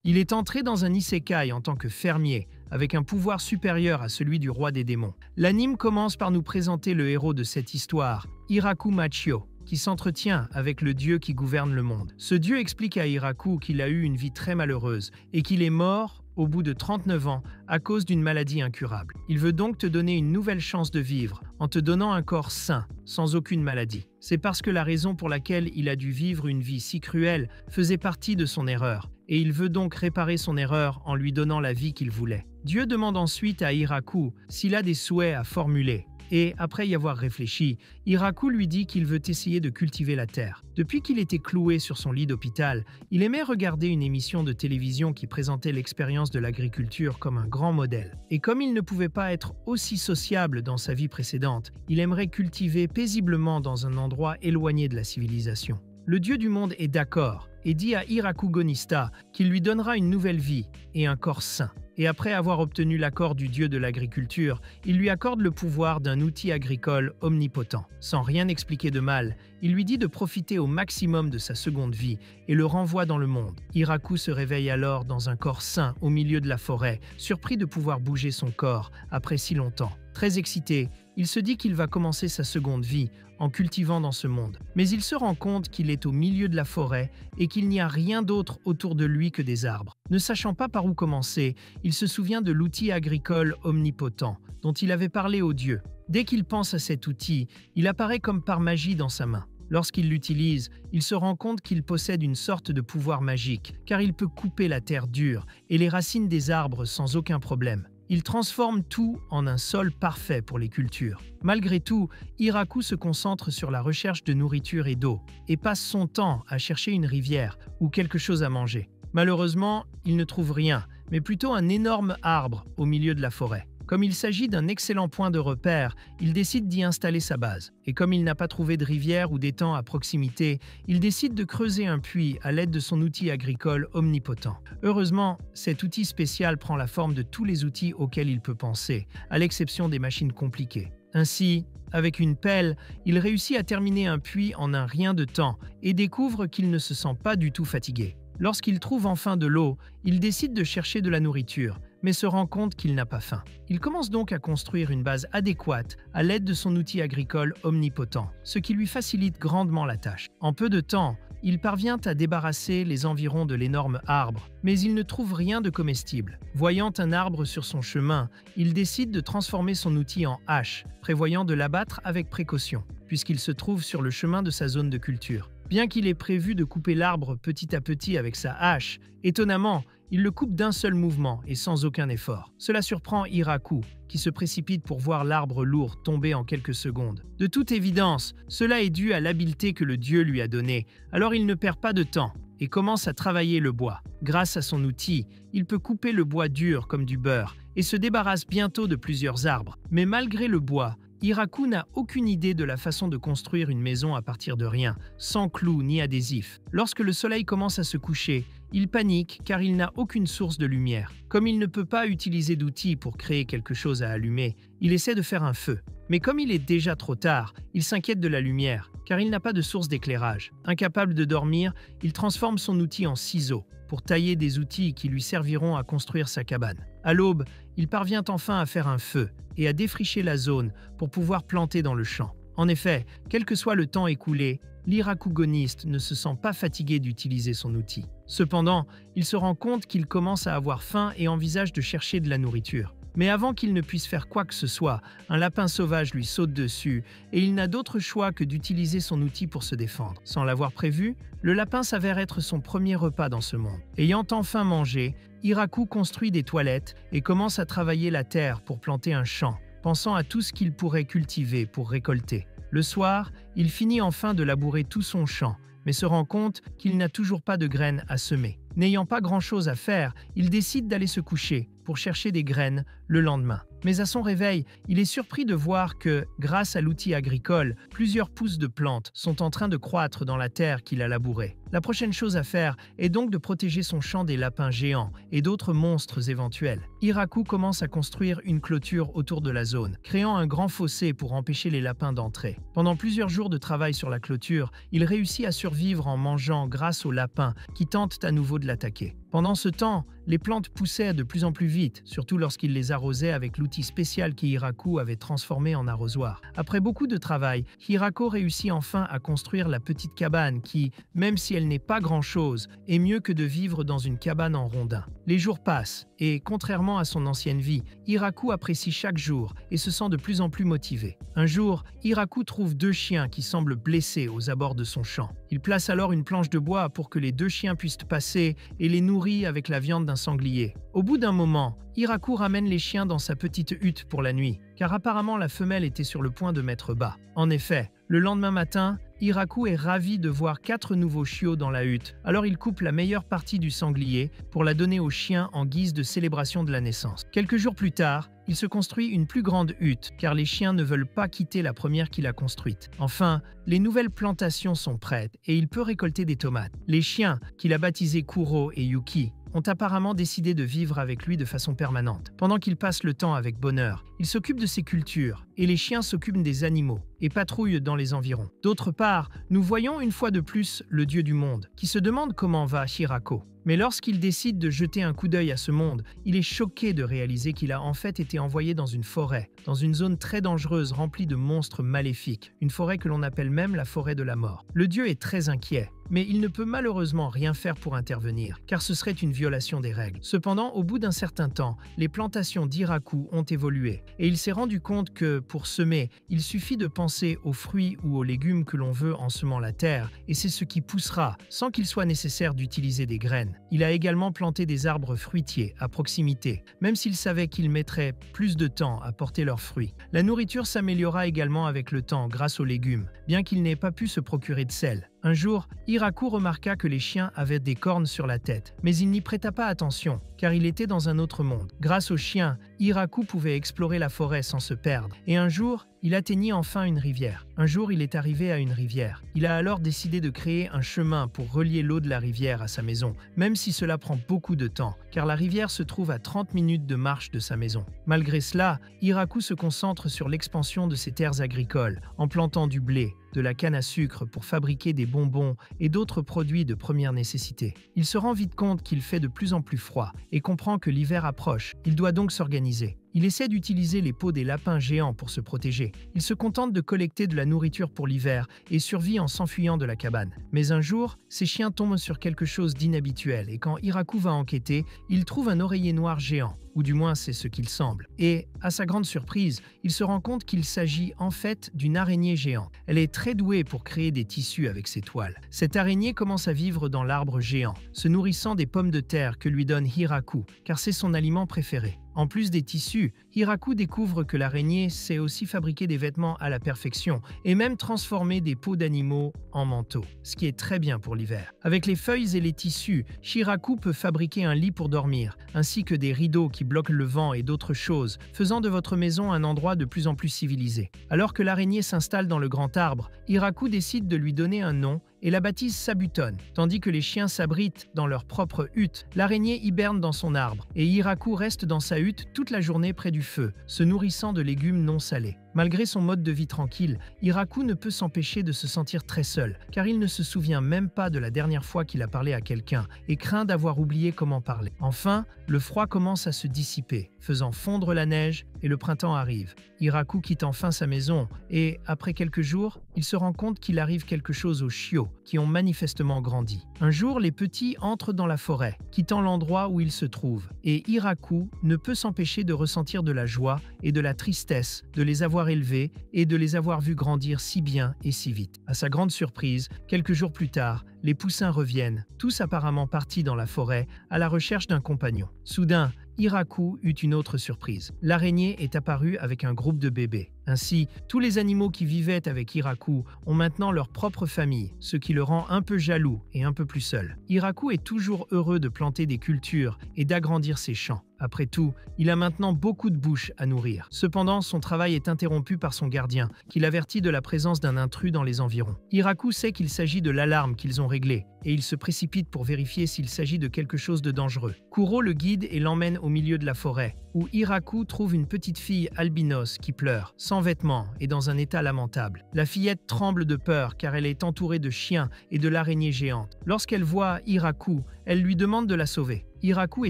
Il est entré dans un isekai en tant que fermier, avec un pouvoir supérieur à celui du roi des démons. L'anime commence par nous présenter le héros de cette histoire, Hiraku Machio, qui s'entretient avec le dieu qui gouverne le monde. Ce dieu explique à Hiraku qu'il a eu une vie très malheureuse et qu'il est mort au bout de 39 ans à cause d'une maladie incurable. Il veut donc te donner une nouvelle chance de vivre en te donnant un corps sain, sans aucune maladie. C'est parce que la raison pour laquelle il a dû vivre une vie si cruelle faisait partie de son erreur, et il veut donc réparer son erreur en lui donnant la vie qu'il voulait. Dieu demande ensuite à Hiraku s'il a des souhaits à formuler. Et, après y avoir réfléchi, Hiraku lui dit qu'il veut essayer de cultiver la terre. Depuis qu'il était cloué sur son lit d'hôpital, il aimait regarder une émission de télévision qui présentait l'expérience de l'agriculture comme un grand modèle. Et comme il ne pouvait pas être aussi sociable dans sa vie précédente, il aimerait cultiver paisiblement dans un endroit éloigné de la civilisation. Le dieu du monde est d'accord et dit à Hiraku Gonista qu'il lui donnera une nouvelle vie et un corps sain. Et après avoir obtenu l'accord du dieu de l'agriculture, il lui accorde le pouvoir d'un outil agricole omnipotent. Sans rien expliquer de mal, il lui dit de profiter au maximum de sa seconde vie et le renvoie dans le monde. Hiraku se réveille alors dans un corps sain au milieu de la forêt, surpris de pouvoir bouger son corps après si longtemps. Très excité, il se dit qu'il va commencer sa seconde vie en cultivant dans ce monde. Mais il se rend compte qu'il est au milieu de la forêt et qu'il n'y a rien d'autre autour de lui que des arbres. Ne sachant pas par où commencer, il se souvient de l'outil agricole omnipotent dont il avait parlé aux dieux. Dès qu'il pense à cet outil, il apparaît comme par magie dans sa main. Lorsqu'il l'utilise, il se rend compte qu'il possède une sorte de pouvoir magique, car il peut couper la terre dure et les racines des arbres sans aucun problème. Il transforme tout en un sol parfait pour les cultures. Malgré tout, Hiraku se concentre sur la recherche de nourriture et d'eau, et passe son temps à chercher une rivière ou quelque chose à manger. Malheureusement, il ne trouve rien, mais plutôt un énorme arbre au milieu de la forêt. Comme il s'agit d'un excellent point de repère, il décide d'y installer sa base. Et comme il n'a pas trouvé de rivière ou d'étang à proximité, il décide de creuser un puits à l'aide de son outil agricole omnipotent. Heureusement, cet outil spécial prend la forme de tous les outils auxquels il peut penser, à l'exception des machines compliquées. Ainsi, avec une pelle, il réussit à terminer un puits en un rien de temps et découvre qu'il ne se sent pas du tout fatigué. Lorsqu'il trouve enfin de l'eau, il décide de chercher de la nourriture, mais se rend compte qu'il n'a pas faim. Il commence donc à construire une base adéquate à l'aide de son outil agricole omnipotent, ce qui lui facilite grandement la tâche. En peu de temps, il parvient à débarrasser les environs de l'énorme arbre, mais il ne trouve rien de comestible. Voyant un arbre sur son chemin, il décide de transformer son outil en hache, prévoyant de l'abattre avec précaution, puisqu'il se trouve sur le chemin de sa zone de culture. Bien qu'il ait prévu de couper l'arbre petit à petit avec sa hache, étonnamment, il le coupe d'un seul mouvement et sans aucun effort. Cela surprend Hiraku, qui se précipite pour voir l'arbre lourd tomber en quelques secondes. De toute évidence, cela est dû à l'habileté que le dieu lui a donnée, alors il ne perd pas de temps et commence à travailler le bois. Grâce à son outil, il peut couper le bois dur comme du beurre et se débarrasse bientôt de plusieurs arbres. Mais malgré le bois, Hiraku n'a aucune idée de la façon de construire une maison à partir de rien, sans clous ni adhésifs. Lorsque le soleil commence à se coucher, il panique car il n'a aucune source de lumière. Comme il ne peut pas utiliser d'outils pour créer quelque chose à allumer, il essaie de faire un feu. Mais comme il est déjà trop tard, il s'inquiète de la lumière, car il n'a pas de source d'éclairage. Incapable de dormir, il transforme son outil en ciseaux pour tailler des outils qui lui serviront à construire sa cabane. À l'aube, il parvient enfin à faire un feu et à défricher la zone pour pouvoir planter dans le champ. En effet, quel que soit le temps écoulé, l'Hirakugoniste ne se sent pas fatigué d'utiliser son outil. Cependant, il se rend compte qu'il commence à avoir faim et envisage de chercher de la nourriture. Mais avant qu'il ne puisse faire quoi que ce soit, un lapin sauvage lui saute dessus et il n'a d'autre choix que d'utiliser son outil pour se défendre. Sans l'avoir prévu, le lapin s'avère être son premier repas dans ce monde. Ayant enfin mangé, Hiraku construit des toilettes et commence à travailler la terre pour planter un champ, pensant à tout ce qu'il pourrait cultiver pour récolter. Le soir, il finit enfin de labourer tout son champ, mais se rend compte qu'il n'a toujours pas de graines à semer. N'ayant pas grand-chose à faire, il décide d'aller se coucher pour chercher des graines le lendemain. Mais à son réveil, il est surpris de voir que, grâce à l'outil agricole, plusieurs pousses de plantes sont en train de croître dans la terre qu'il a labourée. La prochaine chose à faire est donc de protéger son champ des lapins géants et d'autres monstres éventuels. Hiraku commence à construire une clôture autour de la zone, créant un grand fossé pour empêcher les lapins d'entrer. Pendant plusieurs jours de travail sur la clôture, il réussit à survivre en mangeant grâce aux lapins qui tentent à nouveau de l'attaquer. Pendant ce temps, les plantes poussaient de plus en plus vite, surtout lorsqu'il les arrosait avec l'outil spécial qu'Hiraku avait transformé en arrosoir. Après beaucoup de travail, Hirako réussit enfin à construire la petite cabane qui, même si elle n'est pas grand-chose, est mieux que de vivre dans une cabane en rondin. Les jours passent et, contrairement à son ancienne vie, Hiraku apprécie chaque jour et se sent de plus en plus motivé. Un jour, Hiraku trouve 2 chiens qui semblent blessés aux abords de son champ. Il place alors une planche de bois pour que les 2 chiens puissent passer et les nourrit avec la viande d'un sanglier. Au bout d'un moment, Hiraku ramène les chiens dans sa petite hutte pour la nuit, car apparemment la femelle était sur le point de mettre bas. En effet, le lendemain matin, Hiraku est ravi de voir 4 nouveaux chiots dans la hutte, alors il coupe la meilleure partie du sanglier pour la donner aux chiens en guise de célébration de la naissance. Quelques jours plus tard, il se construit une plus grande hutte, car les chiens ne veulent pas quitter la première qu'il a construite. Enfin, les nouvelles plantations sont prêtes et il peut récolter des tomates. Les chiens, qu'il a baptisés Kuro et Yuki, ont apparemment décidé de vivre avec lui de façon permanente. Pendant qu'il passe le temps avec bonheur, il s'occupe de ses cultures et les chiens s'occupent des animaux et patrouillent dans les environs. D'autre part, nous voyons une fois de plus le dieu du monde, qui se demande comment va Hirako. Mais lorsqu'il décide de jeter un coup d'œil à ce monde, il est choqué de réaliser qu'il a en fait été envoyé dans une forêt, dans une zone très dangereuse remplie de monstres maléfiques, une forêt que l'on appelle même la forêt de la mort. Le dieu est très inquiet, mais il ne peut malheureusement rien faire pour intervenir, car ce serait une violation des règles. Cependant, au bout d'un certain temps, les plantations d'Hiraku ont évolué, et il s'est rendu compte que, pour semer, il suffit de penser aux fruits ou aux légumes que l'on veut en semant la terre, et c'est ce qui poussera, sans qu'il soit nécessaire d'utiliser des graines. Il a également planté des arbres fruitiers à proximité, même s'il savait qu'ils mettraient plus de temps à porter leurs fruits. La nourriture s'améliora également avec le temps grâce aux légumes, bien qu'il n'ait pas pu se procurer de sel. Un jour, Hiraku remarqua que les chiens avaient des cornes sur la tête, mais il n'y prêta pas attention, car il était dans un autre monde. Grâce aux chiens, Hiraku pouvait explorer la forêt sans se perdre, et un jour, il atteignit enfin une rivière. Un jour, il est arrivé à une rivière. Il a alors décidé de créer un chemin pour relier l'eau de la rivière à sa maison, même si cela prend beaucoup de temps, car la rivière se trouve à 30 minutes de marche de sa maison. Malgré cela, Hiraku se concentre sur l'expansion de ses terres agricoles, en plantant du blé, de la canne à sucre pour fabriquer des bonbons et d'autres produits de première nécessité. Il se rend vite compte qu'il fait de plus en plus froid et comprend que l'hiver approche. Il doit donc s'organiser. Il essaie d'utiliser les peaux des lapins géants pour se protéger. Il se contente de collecter de la nourriture pour l'hiver et survit en s'enfuyant de la cabane. Mais un jour, ses chiens tombent sur quelque chose d'inhabituel et quand Hiraku va enquêter, il trouve un oreiller noir géant, ou du moins c'est ce qu'il semble. Et, à sa grande surprise, il se rend compte qu'il s'agit en fait d'une araignée géante. Elle est très douée pour créer des tissus avec ses toiles. Cette araignée commence à vivre dans l'arbre géant, se nourrissant des pommes de terre que lui donne Hiraku, car c'est son aliment préféré. En plus des tissus, Hiraku découvre que l'araignée sait aussi fabriquer des vêtements à la perfection et même transformer des peaux d'animaux en manteaux, ce qui est très bien pour l'hiver. Avec les feuilles et les tissus, Hiraku peut fabriquer un lit pour dormir, ainsi que des rideaux qui bloquent le vent et d'autres choses, faisant de votre maison un endroit de plus en plus civilisé. Alors que l'araignée s'installe dans le grand arbre, Hiraku décide de lui donner un nom et la baptise Sabuton. Tandis que les chiens s'abritent dans leur propre hutte, l'araignée hiberne dans son arbre et Hiraku reste dans sa hutte toute la journée près du feu, se nourrissant de légumes non salés. Malgré son mode de vie tranquille, Hiraku ne peut s'empêcher de se sentir très seul, car il ne se souvient même pas de la dernière fois qu'il a parlé à quelqu'un et craint d'avoir oublié comment parler. Enfin, le froid commence à se dissiper, faisant fondre la neige et le printemps arrive. Hiraku quitte enfin sa maison et, après quelques jours, il se rend compte qu'il arrive quelque chose aux chiots, qui ont manifestement grandi. Un jour, les petits entrent dans la forêt, quittant l'endroit où ils se trouvent, et Hiraku ne peut s'empêcher de ressentir de la joie et de la tristesse de les avoir élevés et de les avoir vus grandir si bien et si vite. À sa grande surprise, quelques jours plus tard, les poussins reviennent, tous apparemment partis dans la forêt, à la recherche d'un compagnon. Soudain, Hiraku eut une autre surprise. L'araignée est apparue avec un groupe de bébés. Ainsi, tous les animaux qui vivaient avec Hiraku ont maintenant leur propre famille, ce qui le rend un peu jaloux et un peu plus seul. Hiraku est toujours heureux de planter des cultures et d'agrandir ses champs. Après tout, il a maintenant beaucoup de bouches à nourrir. Cependant, son travail est interrompu par son gardien, qui l'avertit de la présence d'un intrus dans les environs. Hiraku sait qu'il s'agit de l'alarme qu'ils ont réglée, et il se précipite pour vérifier s'il s'agit de quelque chose de dangereux. Kuro le guide et l'emmène au milieu de la forêt, où Hiraku trouve une petite fille albinos qui pleure, sans vêtements et dans un état lamentable. La fillette tremble de peur car elle est entourée de chiens et de l'araignées géante. Lorsqu'elle voit Hiraku, elle lui demande de la sauver. Hiraku est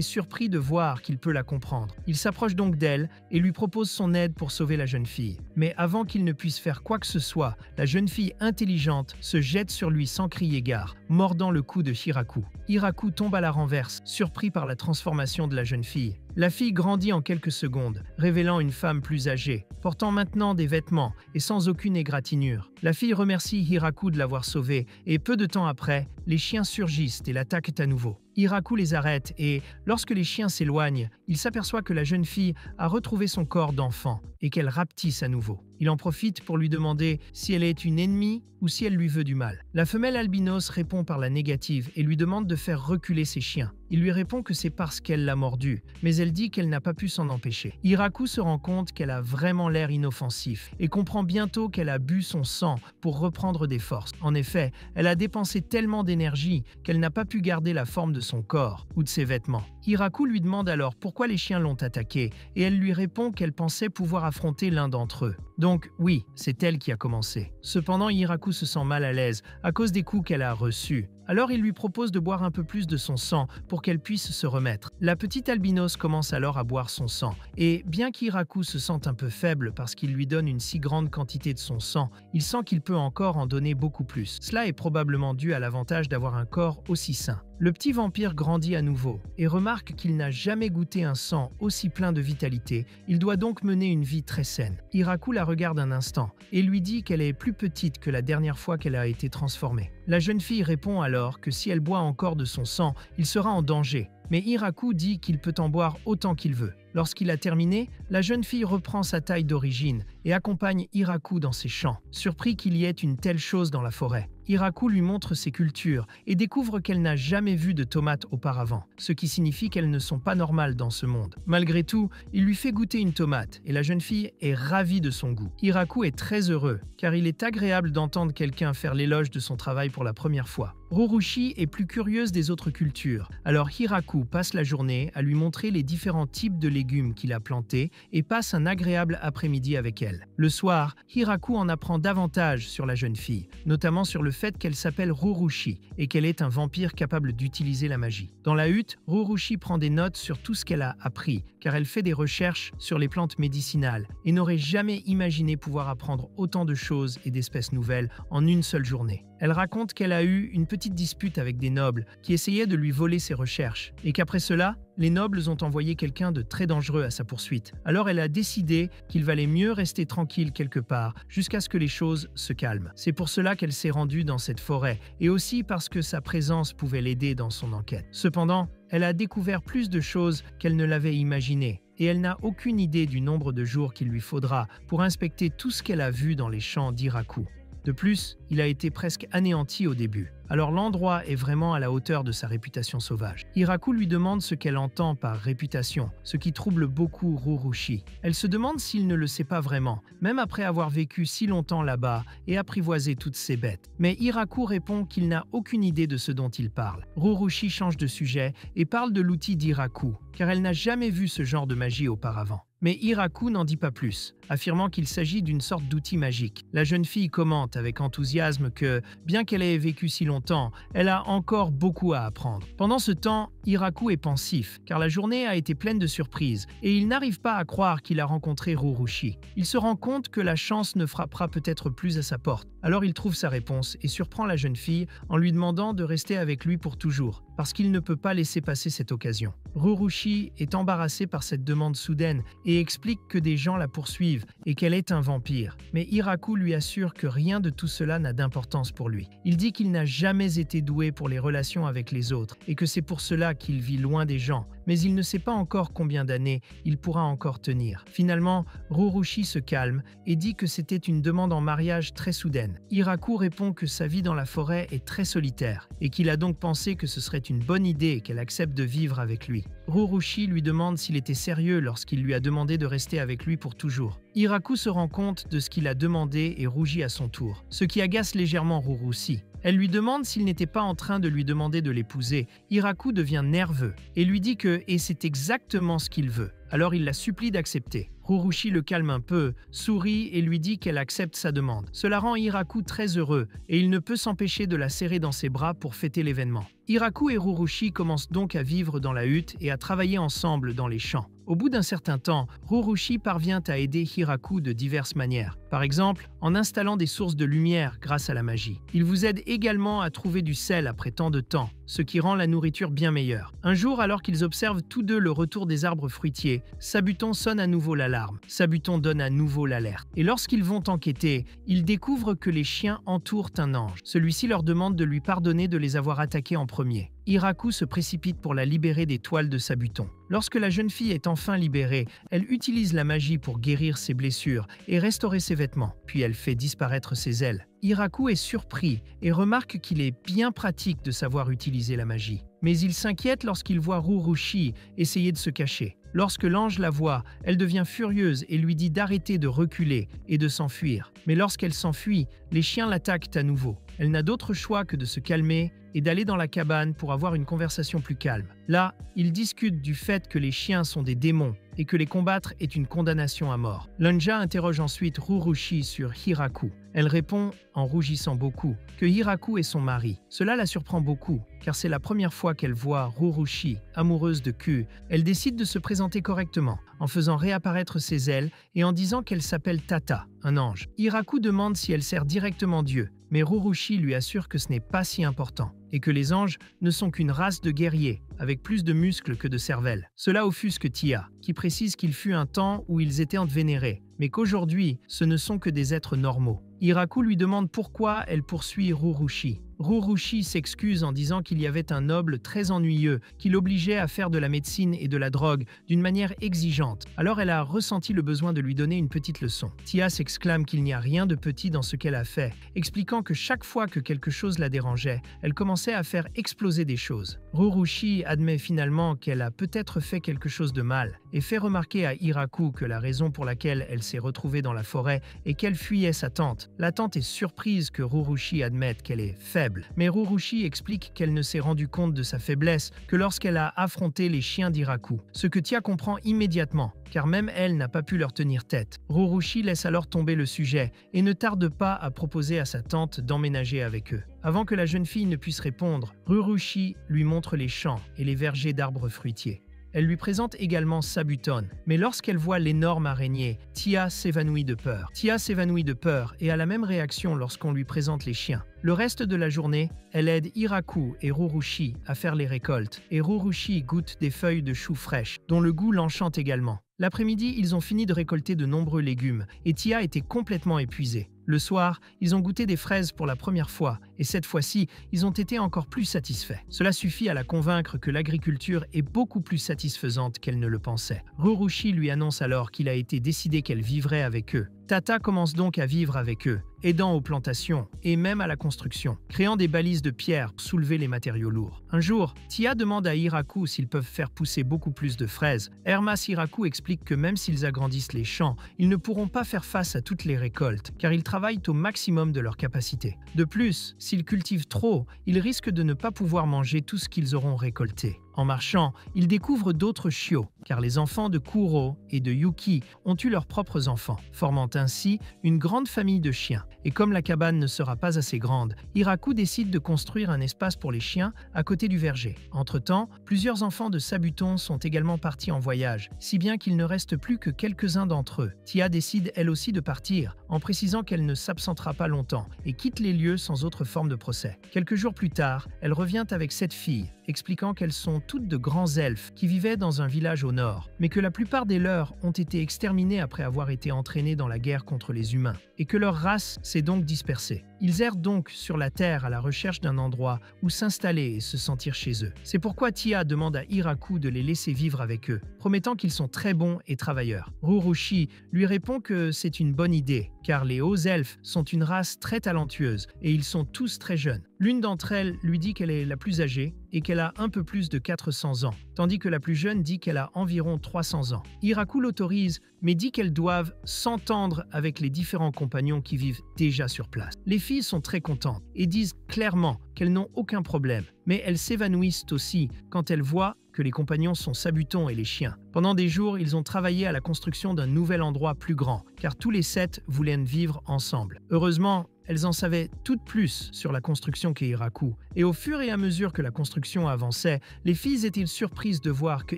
surpris de voir qu'il peut la comprendre. Il s'approche donc d'elle et lui propose son aide pour sauver la jeune fille. Mais avant qu'il ne puisse faire quoi que ce soit, la jeune fille intelligente se jette sur lui sans crier gare, mordant le cou de Hiraku. Hiraku tombe à la renverse, surpris par la transformation de la jeune fille. La fille grandit en quelques secondes, révélant une femme plus âgée, portant maintenant des vêtements et sans aucune égratignure. La fille remercie Hiraku de l'avoir sauvée et peu de temps après, les chiens surgissent et l'attaquent à nouveau. Hiraku les arrête et, lorsque les chiens s'éloignent, il s'aperçoit que la jeune fille a retrouvé son corps d'enfant et qu'elle rapetisse à nouveau. Il en profite pour lui demander si elle est une ennemie ou si elle lui veut du mal. La femelle albinos répond par la négative et lui demande de faire reculer ses chiens. Il lui répond que c'est parce qu'elle l'a mordu, mais elle dit qu'elle n'a pas pu s'en empêcher. Hiraku se rend compte qu'elle a vraiment l'air inoffensif et comprend bientôt qu'elle a bu son sang pour reprendre des forces. En effet, elle a dépensé tellement d'énergie qu'elle n'a pas pu garder la forme de son corps ou de ses vêtements. Hiraku lui demande alors pourquoi les chiens l'ont attaquée et elle lui répond qu'elle pensait pouvoir affronter l'un d'entre eux. Donc oui, c'est elle qui a commencé. Cependant, Hiraku se sent mal à l'aise à cause des coups qu'elle a reçus. Alors il lui propose de boire un peu plus de son sang pour qu'elle puisse se remettre. La petite albinos commence alors à boire son sang, et bien qu'Hiraku se sente un peu faible parce qu'il lui donne une si grande quantité de son sang, il sent qu'il peut encore en donner beaucoup plus. Cela est probablement dû à l'avantage d'avoir un corps aussi sain. Le petit vampire grandit à nouveau et remarque qu'il n'a jamais goûté un sang aussi plein de vitalité. Il doit donc mener une vie très saine. Hiraku la regarde un instant et lui dit qu'elle est plus petite que la dernière fois qu'elle a été transformée. La jeune fille répond alors que si elle boit encore de son sang, il sera en danger. Mais Hiraku dit qu'il peut en boire autant qu'il veut. Lorsqu'il a terminé, la jeune fille reprend sa taille d'origine et accompagne Hiraku dans ses champs, surpris qu'il y ait une telle chose dans la forêt. Hiraku lui montre ses cultures et découvre qu'elle n'a jamais vu de tomates auparavant, ce qui signifie qu'elles ne sont pas normales dans ce monde. Malgré tout, il lui fait goûter une tomate et la jeune fille est ravie de son goût. Hiraku est très heureux car il est agréable d'entendre quelqu'un faire l'éloge de son travail pour la première fois. Rurushi est plus curieuse des autres cultures, alors Hiraku passe la journée à lui montrer les différents types de légumes qu'il a plantés et passe un agréable après-midi avec elle. Le soir, Hiraku en apprend davantage sur la jeune fille, notamment sur le fait qu'elle s'appelle Rurushi et qu'elle est un vampire capable d'utiliser la magie. Dans la hutte, Rurushi prend des notes sur tout ce qu'elle a appris, car elle fait des recherches sur les plantes médicinales et n'aurait jamais imaginé pouvoir apprendre autant de choses et d'espèces nouvelles en une seule journée. Elle raconte qu'elle a eu une petite dispute avec des nobles qui essayaient de lui voler ses recherches et qu'après cela, les nobles ont envoyé quelqu'un de très dangereux à sa poursuite. Alors elle a décidé qu'il valait mieux rester tranquille quelque part jusqu'à ce que les choses se calment. C'est pour cela qu'elle s'est rendue dans cette forêt et aussi parce que sa présence pouvait l'aider dans son enquête. Cependant, elle a découvert plus de choses qu'elle ne l'avait imaginé et elle n'a aucune idée du nombre de jours qu'il lui faudra pour inspecter tout ce qu'elle a vu dans les champs d'Hiraku. De plus, il a été presque anéanti au début. Alors l'endroit est vraiment à la hauteur de sa réputation sauvage. Hiraku lui demande ce qu'elle entend par réputation, ce qui trouble beaucoup Rurushi. Elle se demande s'il ne le sait pas vraiment, même après avoir vécu si longtemps là-bas et apprivoisé toutes ses bêtes. Mais Hiraku répond qu'il n'a aucune idée de ce dont il parle. Rurushi change de sujet et parle de l'outil d'Hiraku, car elle n'a jamais vu ce genre de magie auparavant. Mais Hiraku n'en dit pas plus, affirmant qu'il s'agit d'une sorte d'outil magique. La jeune fille commente avec enthousiasme que, bien qu'elle ait vécu si longtemps, elle a encore beaucoup à apprendre. Pendant ce temps, Hiraku est pensif, car la journée a été pleine de surprises, et il n'arrive pas à croire qu'il a rencontré Rurushi. Il se rend compte que la chance ne frappera peut-être plus à sa porte. Alors il trouve sa réponse et surprend la jeune fille en lui demandant de rester avec lui pour toujours, parce qu'il ne peut pas laisser passer cette occasion. Rurushi est embarrassé par cette demande soudaine et explique que des gens la poursuivent et qu'elle est un vampire. Mais Hiraku lui assure que rien de tout cela n'a d'importance pour lui. Il dit qu'il n'a jamais été doué pour les relations avec les autres et que c'est pour cela qu'il vit loin des gens, mais il ne sait pas encore combien d'années il pourra encore tenir. Finalement, Rurushi se calme et dit que c'était une demande en mariage très soudaine. Hiraku répond que sa vie dans la forêt est très solitaire et qu'il a donc pensé que ce serait une bonne idée qu'elle accepte de vivre avec lui. Rurushi lui demande s'il était sérieux lorsqu'il lui a demandé de rester avec lui pour toujours. Hiraku se rend compte de ce qu'il a demandé et rougit à son tour, ce qui agace légèrement Rurushi. Elle lui demande s'il n'était pas en train de lui demander de l'épouser. Hiraku devient nerveux et lui dit que c'est exactement ce qu'il veut. Alors il la supplie d'accepter. Rurushi le calme un peu, sourit et lui dit qu'elle accepte sa demande. Cela rend Hiraku très heureux et il ne peut s'empêcher de la serrer dans ses bras pour fêter l'événement. Hiraku et Rurushi commencent donc à vivre dans la hutte et à travailler ensemble dans les champs. Au bout d'un certain temps, Rurushi parvient à aider Hiraku de diverses manières. Par exemple, en installant des sources de lumière grâce à la magie. Il vous aide également à trouver du sel après tant de temps, ce qui rend la nourriture bien meilleure. Un jour, alors qu'ils observent tous deux le retour des arbres fruitiers, Sabuton sonne à nouveau l'alarme. Sabuton donne à nouveau l'alerte. Et lorsqu'ils vont enquêter, ils découvrent que les chiens entourent un ange. Celui-ci leur demande de lui pardonner de les avoir attaqués en premier. Hiraku se précipite pour la libérer des toiles de Sabuton. Lorsque la jeune fille est enfin libérée, elle utilise la magie pour guérir ses blessures et restaurer ses vêtements. Puis elle fait disparaître ses ailes. Hiraku est surpris et remarque qu'il est bien pratique de savoir utiliser la magie. Mais il s'inquiète lorsqu'il voit Rurushi essayer de se cacher. Lorsque l'ange la voit, elle devient furieuse et lui dit d'arrêter de reculer et de s'enfuir. Mais lorsqu'elle s'enfuit, les chiens l'attaquent à nouveau. Elle n'a d'autre choix que de se calmer et d'aller dans la cabane pour avoir une conversation plus calme. Là, ils discutent du fait que les chiens sont des démons et que les combattre est une condamnation à mort. Lunja interroge ensuite Rurushi sur Hiraku. Elle répond, en rougissant beaucoup, que Hiraku est son mari. Cela la surprend beaucoup, car c'est la première fois qu'elle voit Rurushi, amoureuse de Ku. Elle décide de se présenter correctement, en faisant réapparaître ses ailes et en disant qu'elle s'appelle Tata, un ange. Hiraku demande si elle sert directement Dieu, mais Rurushi lui assure que ce n'est pas si important, et que les anges ne sont qu'une race de guerriers, avec plus de muscles que de cervelle. Cela offusque Tia, qui précise qu'il fut un temps où ils étaient vénérés, mais qu'aujourd'hui, ce ne sont que des êtres normaux. Hiraku lui demande pourquoi elle poursuit Rurushi. Rurushi s'excuse en disant qu'il y avait un noble très ennuyeux qui l'obligeait à faire de la médecine et de la drogue d'une manière exigeante. Alors elle a ressenti le besoin de lui donner une petite leçon. Tia s'exclame qu'il n'y a rien de petit dans ce qu'elle a fait, expliquant que chaque fois que quelque chose la dérangeait, elle commençait à faire exploser des choses. Rurushi admet finalement qu'elle a peut-être fait quelque chose de mal et fait remarquer à Hiraku que la raison pour laquelle elle s'est retrouvée dans la forêt est qu'elle fuyait sa tante. La tante est surprise que Rurushi admette qu'elle est faible. Mais Rurushi explique qu'elle ne s'est rendue compte de sa faiblesse que lorsqu'elle a affronté les chiens d'Hiraku, ce que Tia comprend immédiatement, car même elle n'a pas pu leur tenir tête. Rurushi laisse alors tomber le sujet et ne tarde pas à proposer à sa tante d'emménager avec eux. Avant que la jeune fille ne puisse répondre, Rurushi lui montre les champs et les vergers d'arbres fruitiers. Elle lui présente également Sabuton, mais lorsqu'elle voit l'énorme araignée, Tia s'évanouit de peur. Tia s'évanouit de peur et a la même réaction lorsqu'on lui présente les chiens. Le reste de la journée, elle aide Hiraku et Rurushi à faire les récoltes, et Rurushi goûte des feuilles de choux fraîches, dont le goût l'enchante également. L'après-midi, ils ont fini de récolter de nombreux légumes, et Tia était complètement épuisée. Le soir, ils ont goûté des fraises pour la première fois, et cette fois-ci, ils ont été encore plus satisfaits. Cela suffit à la convaincre que l'agriculture est beaucoup plus satisfaisante qu'elle ne le pensait. Rurushi lui annonce alors qu'il a été décidé qu'elle vivrait avec eux. Tata commence donc à vivre avec eux, aidant aux plantations et même à la construction, créant des balises de pierre pour soulever les matériaux lourds. Un jour, Tia demande à Hiraku s'ils peuvent faire pousser beaucoup plus de fraises. Hermas Hiraku explique que même s'ils agrandissent les champs, ils ne pourront pas faire face à toutes les récoltes, car ils travaillent au maximum de leur capacité. De plus, s'ils cultivent trop, ils risquent de ne pas pouvoir manger tout ce qu'ils auront récolté. En marchant, ils découvrent d'autres chiots, car les enfants de Kuro et de Yuki ont eu leurs propres enfants, formant ainsi une grande famille de chiens. Et comme la cabane ne sera pas assez grande, Hiraku décide de construire un espace pour les chiens à côté du verger. Entre-temps, plusieurs enfants de Sabuton sont également partis en voyage, si bien qu'il ne reste plus que quelques-uns d'entre eux. Tia décide elle aussi de partir, en précisant qu'elle ne s'absentera pas longtemps et quitte les lieux sans autre forme de procès. Quelques jours plus tard, elle revient avec 7 filles, expliquant qu'elles sont toutes de grands elfes qui vivaient dans un village au nord, mais que la plupart des leurs ont été exterminés après avoir été entraînés dans la guerre contre les humains, et que leur race s'est donc dispersée. Ils errent donc sur la terre à la recherche d'un endroit où s'installer et se sentir chez eux. C'est pourquoi Tia demande à Hiraku de les laisser vivre avec eux, promettant qu'ils sont très bons et travailleurs. Rurushi lui répond que c'est une bonne idée, car les hauts elfes sont une race très talentueuse et ils sont tous très jeunes. L'une d'entre elles lui dit qu'elle est la plus âgée et qu'elle a un peu plus de 400 ans, tandis que la plus jeune dit qu'elle a environ 300 ans. Hiraku l'autorise, mais dit qu'elles doivent s'entendre avec les différents compagnons qui vivent déjà sur place. Les filles filles sont très contentes et disent clairement qu'elles n'ont aucun problème, mais elles s'évanouissent aussi quand elles voient que les compagnons sont Sabuton et les chiens. Pendant des jours, ils ont travaillé à la construction d'un nouvel endroit plus grand, car tous les 7 voulaient vivre ensemble. Heureusement, elles en savaient toutes plus sur la construction qu'Hiraku, et au fur et à mesure que la construction avançait, les filles étaient surprises de voir que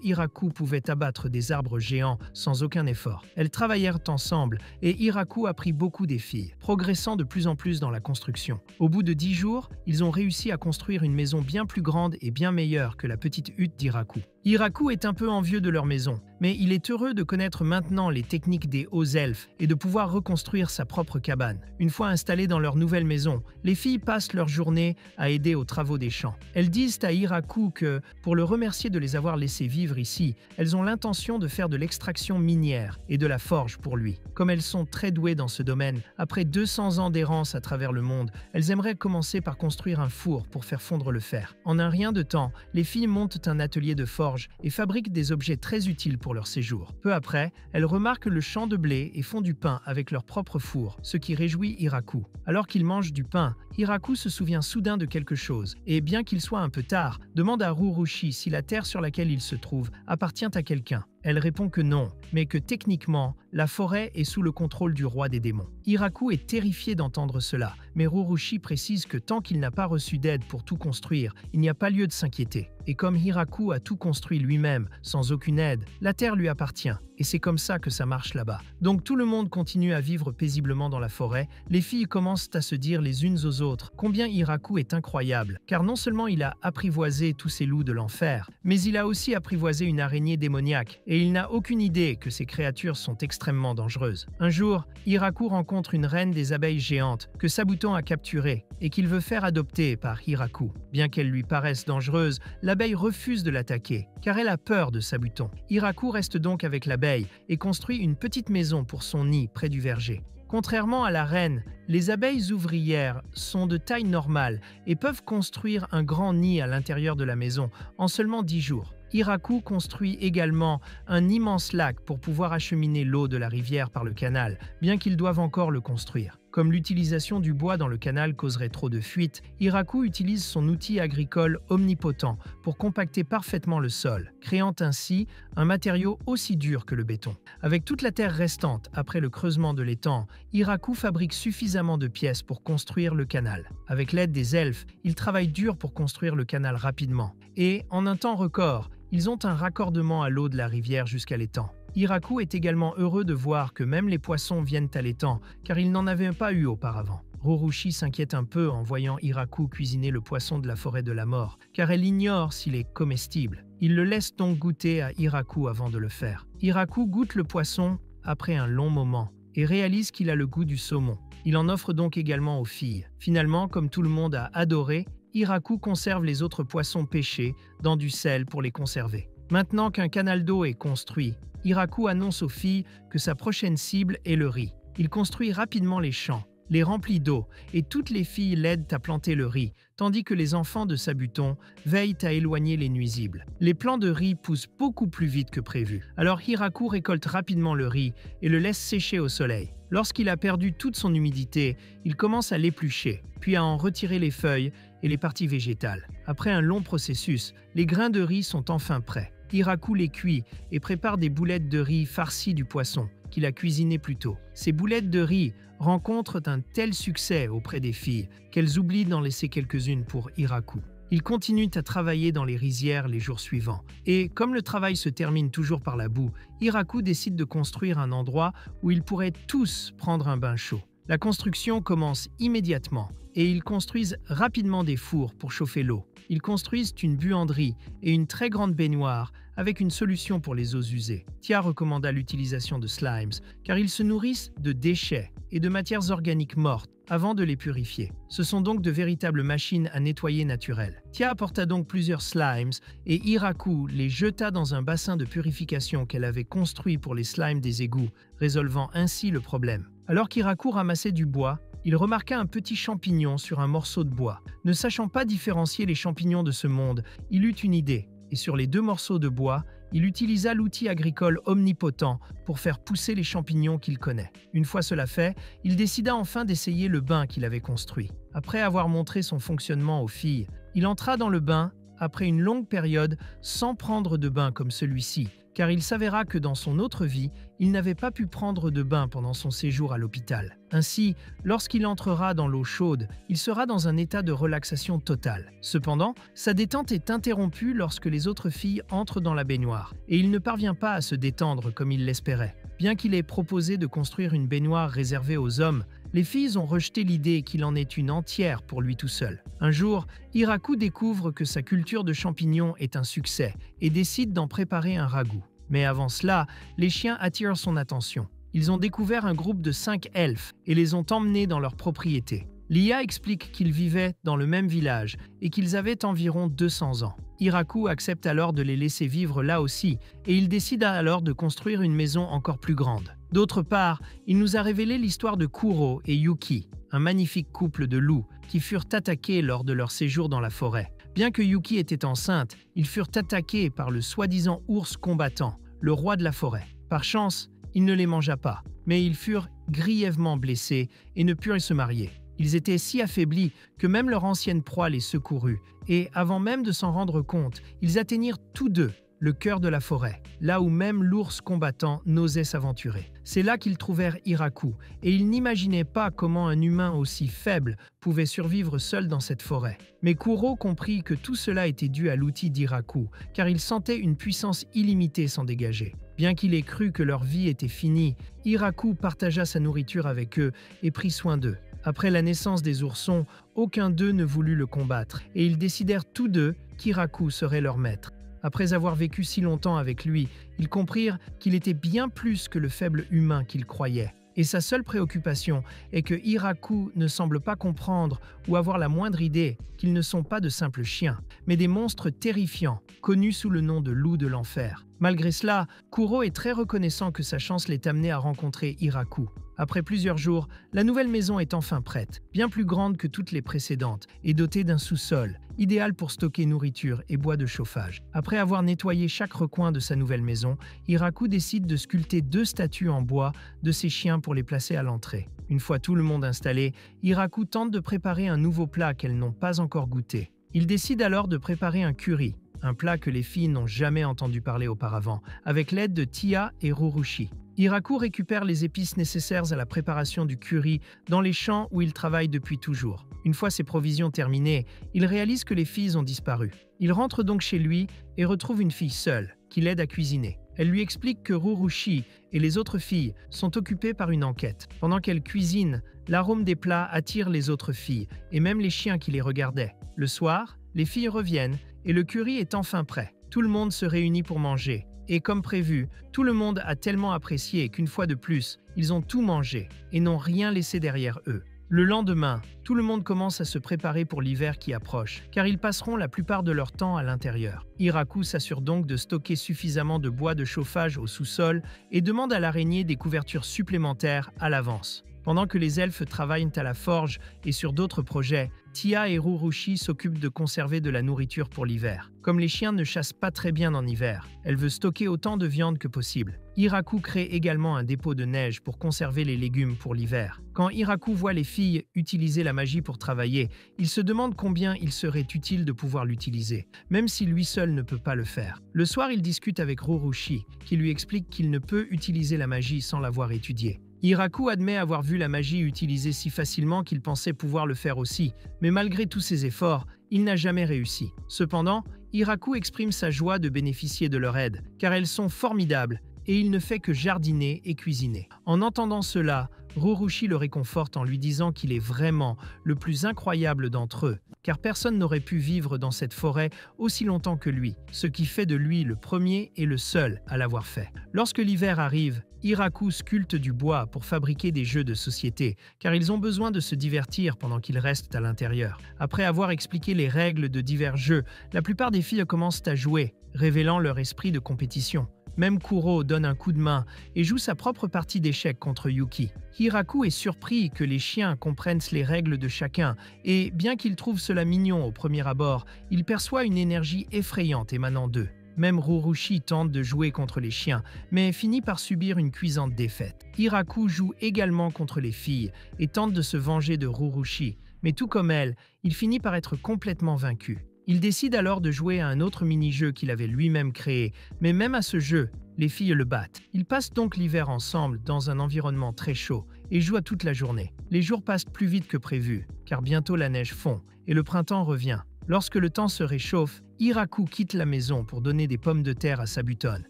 Hiraku pouvait abattre des arbres géants sans aucun effort. Elles travaillèrent ensemble, et Hiraku apprit beaucoup des filles, progressant de plus en plus dans la construction. Au bout de 10 jours, ils ont réussi à construire une maison bien plus grande et bien meilleure que la petite hutte d'Hiraku. Hiraku est un peu envieux de leur maison, mais il est heureux de connaître maintenant les techniques des hauts elfes et de pouvoir reconstruire sa propre cabane. Une fois installées dans leur nouvelle maison, les filles passent leur journée à aider aux travaux des champs. Elles disent à Hiraku que, pour le remercier de les avoir laissées vivre ici, elles ont l'intention de faire de l'extraction minière et de la forge pour lui. Comme elles sont très douées dans ce domaine, après 200 ans d'errance à travers le monde, elles aimeraient commencer par construire un four pour faire fondre le fer. En un rien de temps, les filles montent un atelier de forge et fabriquent des objets très utiles pour leur séjour. Peu après, elles remarquent le champ de blé et font du pain avec leur propre four, ce qui réjouit Hiraku. Alors qu'il mange du pain, Hiraku se souvient soudain de quelque chose et, bien qu'il soit un peu tard, demande à Rurushi si la terre sur laquelle il se trouve appartient à quelqu'un. Elle répond que non, mais que techniquement, la forêt est sous le contrôle du roi des démons. Hiraku est terrifié d'entendre cela, mais Rurushi précise que tant qu'il n'a pas reçu d'aide pour tout construire, il n'y a pas lieu de s'inquiéter. Et comme Hiraku a tout construit lui-même, sans aucune aide, la terre lui appartient. Et c'est comme ça que ça marche là-bas. Donc tout le monde continue à vivre paisiblement dans la forêt. Les filles commencent à se dire les unes aux autres combien Hiraku est incroyable, car non seulement il a apprivoisé tous ces loups de l'enfer, mais il a aussi apprivoisé une araignée démoniaque, et il n'a aucune idée que ces créatures sont extrêmement dangereuses. Un jour, Hiraku rencontre une reine des abeilles géantes que Sabuton a capturée et qu'il veut faire adopter par Hiraku. Bien qu'elle lui paraisse dangereuse, l'abeille refuse de l'attaquer, car elle a peur de Sabuton. Hiraku reste donc avec l'abeille et construit une petite maison pour son nid près du verger. Contrairement à la reine, les abeilles ouvrières sont de taille normale et peuvent construire un grand nid à l'intérieur de la maison en seulement 10 jours. Hiraku construit également un immense lac pour pouvoir acheminer l'eau de la rivière par le canal, bien qu'ils doivent encore le construire. Comme l'utilisation du bois dans le canal causerait trop de fuites, Hiraku utilise son outil agricole omnipotent pour compacter parfaitement le sol, créant ainsi un matériau aussi dur que le béton. Avec toute la terre restante après le creusement de l'étang, Hiraku fabrique suffisamment de pièces pour construire le canal. Avec l'aide des elfes, il travaille dur pour construire le canal rapidement. Et, en un temps record, ils ont un raccordement à l'eau de la rivière jusqu'à l'étang. Hiraku est également heureux de voir que même les poissons viennent à l'étang, car il n'en avait pas eu auparavant. Rurushi s'inquiète un peu en voyant Hiraku cuisiner le poisson de la forêt de la mort, car elle ignore s'il est comestible. Il le laisse donc goûter à Hiraku avant de le faire. Hiraku goûte le poisson après un long moment et réalise qu'il a le goût du saumon. Il en offre donc également aux filles. Finalement, comme tout le monde a adoré, Hiraku conserve les autres poissons pêchés dans du sel pour les conserver. Maintenant qu'un canal d'eau est construit, Hiraku annonce aux filles que sa prochaine cible est le riz. Il construit rapidement les champs, les remplit d'eau, et toutes les filles l'aident à planter le riz, tandis que les enfants de Sabuton veillent à éloigner les nuisibles. Les plants de riz poussent beaucoup plus vite que prévu. Alors Hiraku récolte rapidement le riz et le laisse sécher au soleil. Lorsqu'il a perdu toute son humidité, il commence à l'éplucher, puis à en retirer les feuilles et les parties végétales. Après un long processus, les grains de riz sont enfin prêts. Hiraku les cuit et prépare des boulettes de riz farcies du poisson qu'il a cuisiné plus tôt. Ces boulettes de riz rencontrent un tel succès auprès des filles qu'elles oublient d'en laisser quelques-unes pour Hiraku. Ils continuent à travailler dans les rizières les jours suivants. Et comme le travail se termine toujours par la boue, Hiraku décide de construire un endroit où ils pourraient tous prendre un bain chaud. La construction commence immédiatement et ils construisent rapidement des fours pour chauffer l'eau. Ils construisent une buanderie et une très grande baignoire avec une solution pour les eaux usées. Tia recommanda l'utilisation de slimes car ils se nourrissent de déchets et de matières organiques mortes avant de les purifier. Ce sont donc de véritables machines à nettoyer naturelles. Tia apporta donc plusieurs slimes et Hiraku les jeta dans un bassin de purification qu'elle avait construit pour les slimes des égouts, résolvant ainsi le problème. Alors qu'Hiraku ramassait du bois, il remarqua un petit champignon sur un morceau de bois. Ne sachant pas différencier les champignons de ce monde, il eut une idée, et sur les 2 morceaux de bois, Il utilisa l'outil agricole omnipotent pour faire pousser les champignons qu'il connaît. Une fois cela fait, il décida enfin d'essayer le bain qu'il avait construit. Après avoir montré son fonctionnement aux filles, il entra dans le bain après une longue période sans prendre de bain comme celui-ci, car il s'avéra que dans son autre vie, il n'avait pas pu prendre de bain pendant son séjour à l'hôpital. Ainsi, lorsqu'il entrera dans l'eau chaude, il sera dans un état de relaxation totale. Cependant, sa détente est interrompue lorsque les autres filles entrent dans la baignoire, et il ne parvient pas à se détendre comme il l'espérait. Bien qu'il ait proposé de construire une baignoire réservée aux hommes, les filles ont rejeté l'idée qu'il en ait une entière pour lui tout seul. Un jour, Hiraku découvre que sa culture de champignons est un succès et décide d'en préparer un ragoût. Mais avant cela, les chiens attirent son attention. Ils ont découvert un groupe de 5 elfes et les ont emmenés dans leur propriété. Lia explique qu'ils vivaient dans le même village et qu'ils avaient environ 200 ans. Hiraku accepte alors de les laisser vivre là aussi et il décide alors de construire une maison encore plus grande. D'autre part, il nous a révélé l'histoire de Kuro et Yuki, un magnifique couple de loups qui furent attaqués lors de leur séjour dans la forêt. Bien que Yuki était enceinte, ils furent attaqués par le soi-disant ours combattant, le roi de la forêt. Par chance, il ne les mangea pas, mais ils furent grièvement blessés et ne purent se marier. Ils étaient si affaiblis que même leur ancienne proie les secourut, et avant même de s'en rendre compte, ils atteignirent tous deux le cœur de la forêt, là où même l'ours combattant n'osait s'aventurer. C'est là qu'ils trouvèrent Hiraku, et ils n'imaginaient pas comment un humain aussi faible pouvait survivre seul dans cette forêt. Mais Kuro comprit que tout cela était dû à l'outil d'Hiraku, car il sentait une puissance illimitée s'en dégager. Bien qu'il ait cru que leur vie était finie, Hiraku partagea sa nourriture avec eux et prit soin d'eux. Après la naissance des oursons, aucun d'eux ne voulut le combattre, et ils décidèrent tous deux qu'Hiraku serait leur maître. Après avoir vécu si longtemps avec lui, ils comprirent qu'il était bien plus que le faible humain qu'ils croyaient. Et sa seule préoccupation est que Hiraku ne semble pas comprendre ou avoir la moindre idée qu'ils ne sont pas de simples chiens, mais des monstres terrifiants, connus sous le nom de loups de l'enfer. Malgré cela, Kuro est très reconnaissant que sa chance l'ait amené à rencontrer Hiraku. Après plusieurs jours, la nouvelle maison est enfin prête, bien plus grande que toutes les précédentes et dotée d'un sous-sol, idéal pour stocker nourriture et bois de chauffage. Après avoir nettoyé chaque recoin de sa nouvelle maison, Hiraku décide de sculpter 2 statues en bois de ses chiens pour les placer à l'entrée. Une fois tout le monde installé, Hiraku tente de préparer un nouveau plat qu'elles n'ont pas encore goûté. Il décide alors de préparer un curry, un plat que les filles n'ont jamais entendu parler auparavant, avec l'aide de Tia et Rurushi. Hiraku récupère les épices nécessaires à la préparation du curry dans les champs où il travaille depuis toujours. Une fois ses provisions terminées, il réalise que les filles ont disparu. Il rentre donc chez lui et retrouve une fille seule, qui l'aide à cuisiner. Elle lui explique que Rurushi et les autres filles sont occupées par une enquête. Pendant qu'elle cuisine, l'arôme des plats attire les autres filles, et même les chiens qui les regardaient. Le soir, les filles reviennent, et le curry est enfin prêt. Tout le monde se réunit pour manger. Et comme prévu, tout le monde a tellement apprécié qu'une fois de plus, ils ont tout mangé et n'ont rien laissé derrière eux. Le lendemain, tout le monde commence à se préparer pour l'hiver qui approche, car ils passeront la plupart de leur temps à l'intérieur. Hiraku s'assure donc de stocker suffisamment de bois de chauffage au sous-sol et demande à l'araignée des couvertures supplémentaires à l'avance. Pendant que les elfes travaillent à la forge et sur d'autres projets, Tia et Rurushi s'occupent de conserver de la nourriture pour l'hiver. Comme les chiens ne chassent pas très bien en hiver, elle veut stocker autant de viande que possible. Hiraku crée également un dépôt de neige pour conserver les légumes pour l'hiver. Quand Hiraku voit les filles utiliser la magie pour travailler, il se demande combien il serait utile de pouvoir l'utiliser, même si lui seul ne peut pas le faire. Le soir, il discute avec Rurushi, qui lui explique qu'il ne peut utiliser la magie sans l'avoir étudiée. Hiraku admet avoir vu la magie utilisée si facilement qu'il pensait pouvoir le faire aussi, mais malgré tous ses efforts, il n'a jamais réussi. Cependant, Hiraku exprime sa joie de bénéficier de leur aide, car elles sont formidables, et il ne fait que jardiner et cuisiner. En entendant cela, Rurushi le réconforte en lui disant qu'il est vraiment le plus incroyable d'entre eux, car personne n'aurait pu vivre dans cette forêt aussi longtemps que lui, ce qui fait de lui le premier et le seul à l'avoir fait. Lorsque l'hiver arrive, Hiraku sculpte du bois pour fabriquer des jeux de société, car ils ont besoin de se divertir pendant qu'ils restent à l'intérieur. Après avoir expliqué les règles de divers jeux, la plupart des filles commencent à jouer, révélant leur esprit de compétition. Même Kuro donne un coup de main et joue sa propre partie d'échecs contre Yuki. Hiraku est surpris que les chiens comprennent les règles de chacun et, bien qu'il trouve cela mignon au premier abord, il perçoit une énergie effrayante émanant d'eux. Même Rurushi tente de jouer contre les chiens, mais finit par subir une cuisante défaite. Hiraku joue également contre les filles et tente de se venger de Rurushi, mais tout comme elle, il finit par être complètement vaincu. Il décide alors de jouer à un autre mini-jeu qu'il avait lui-même créé, mais même à ce jeu, les filles le battent. Ils passent donc l'hiver ensemble dans un environnement très chaud et jouent toute la journée. Les jours passent plus vite que prévu, car bientôt la neige fond et le printemps revient. Lorsque le temps se réchauffe, Hiraku quitte la maison pour donner des pommes de terre à sa butonne.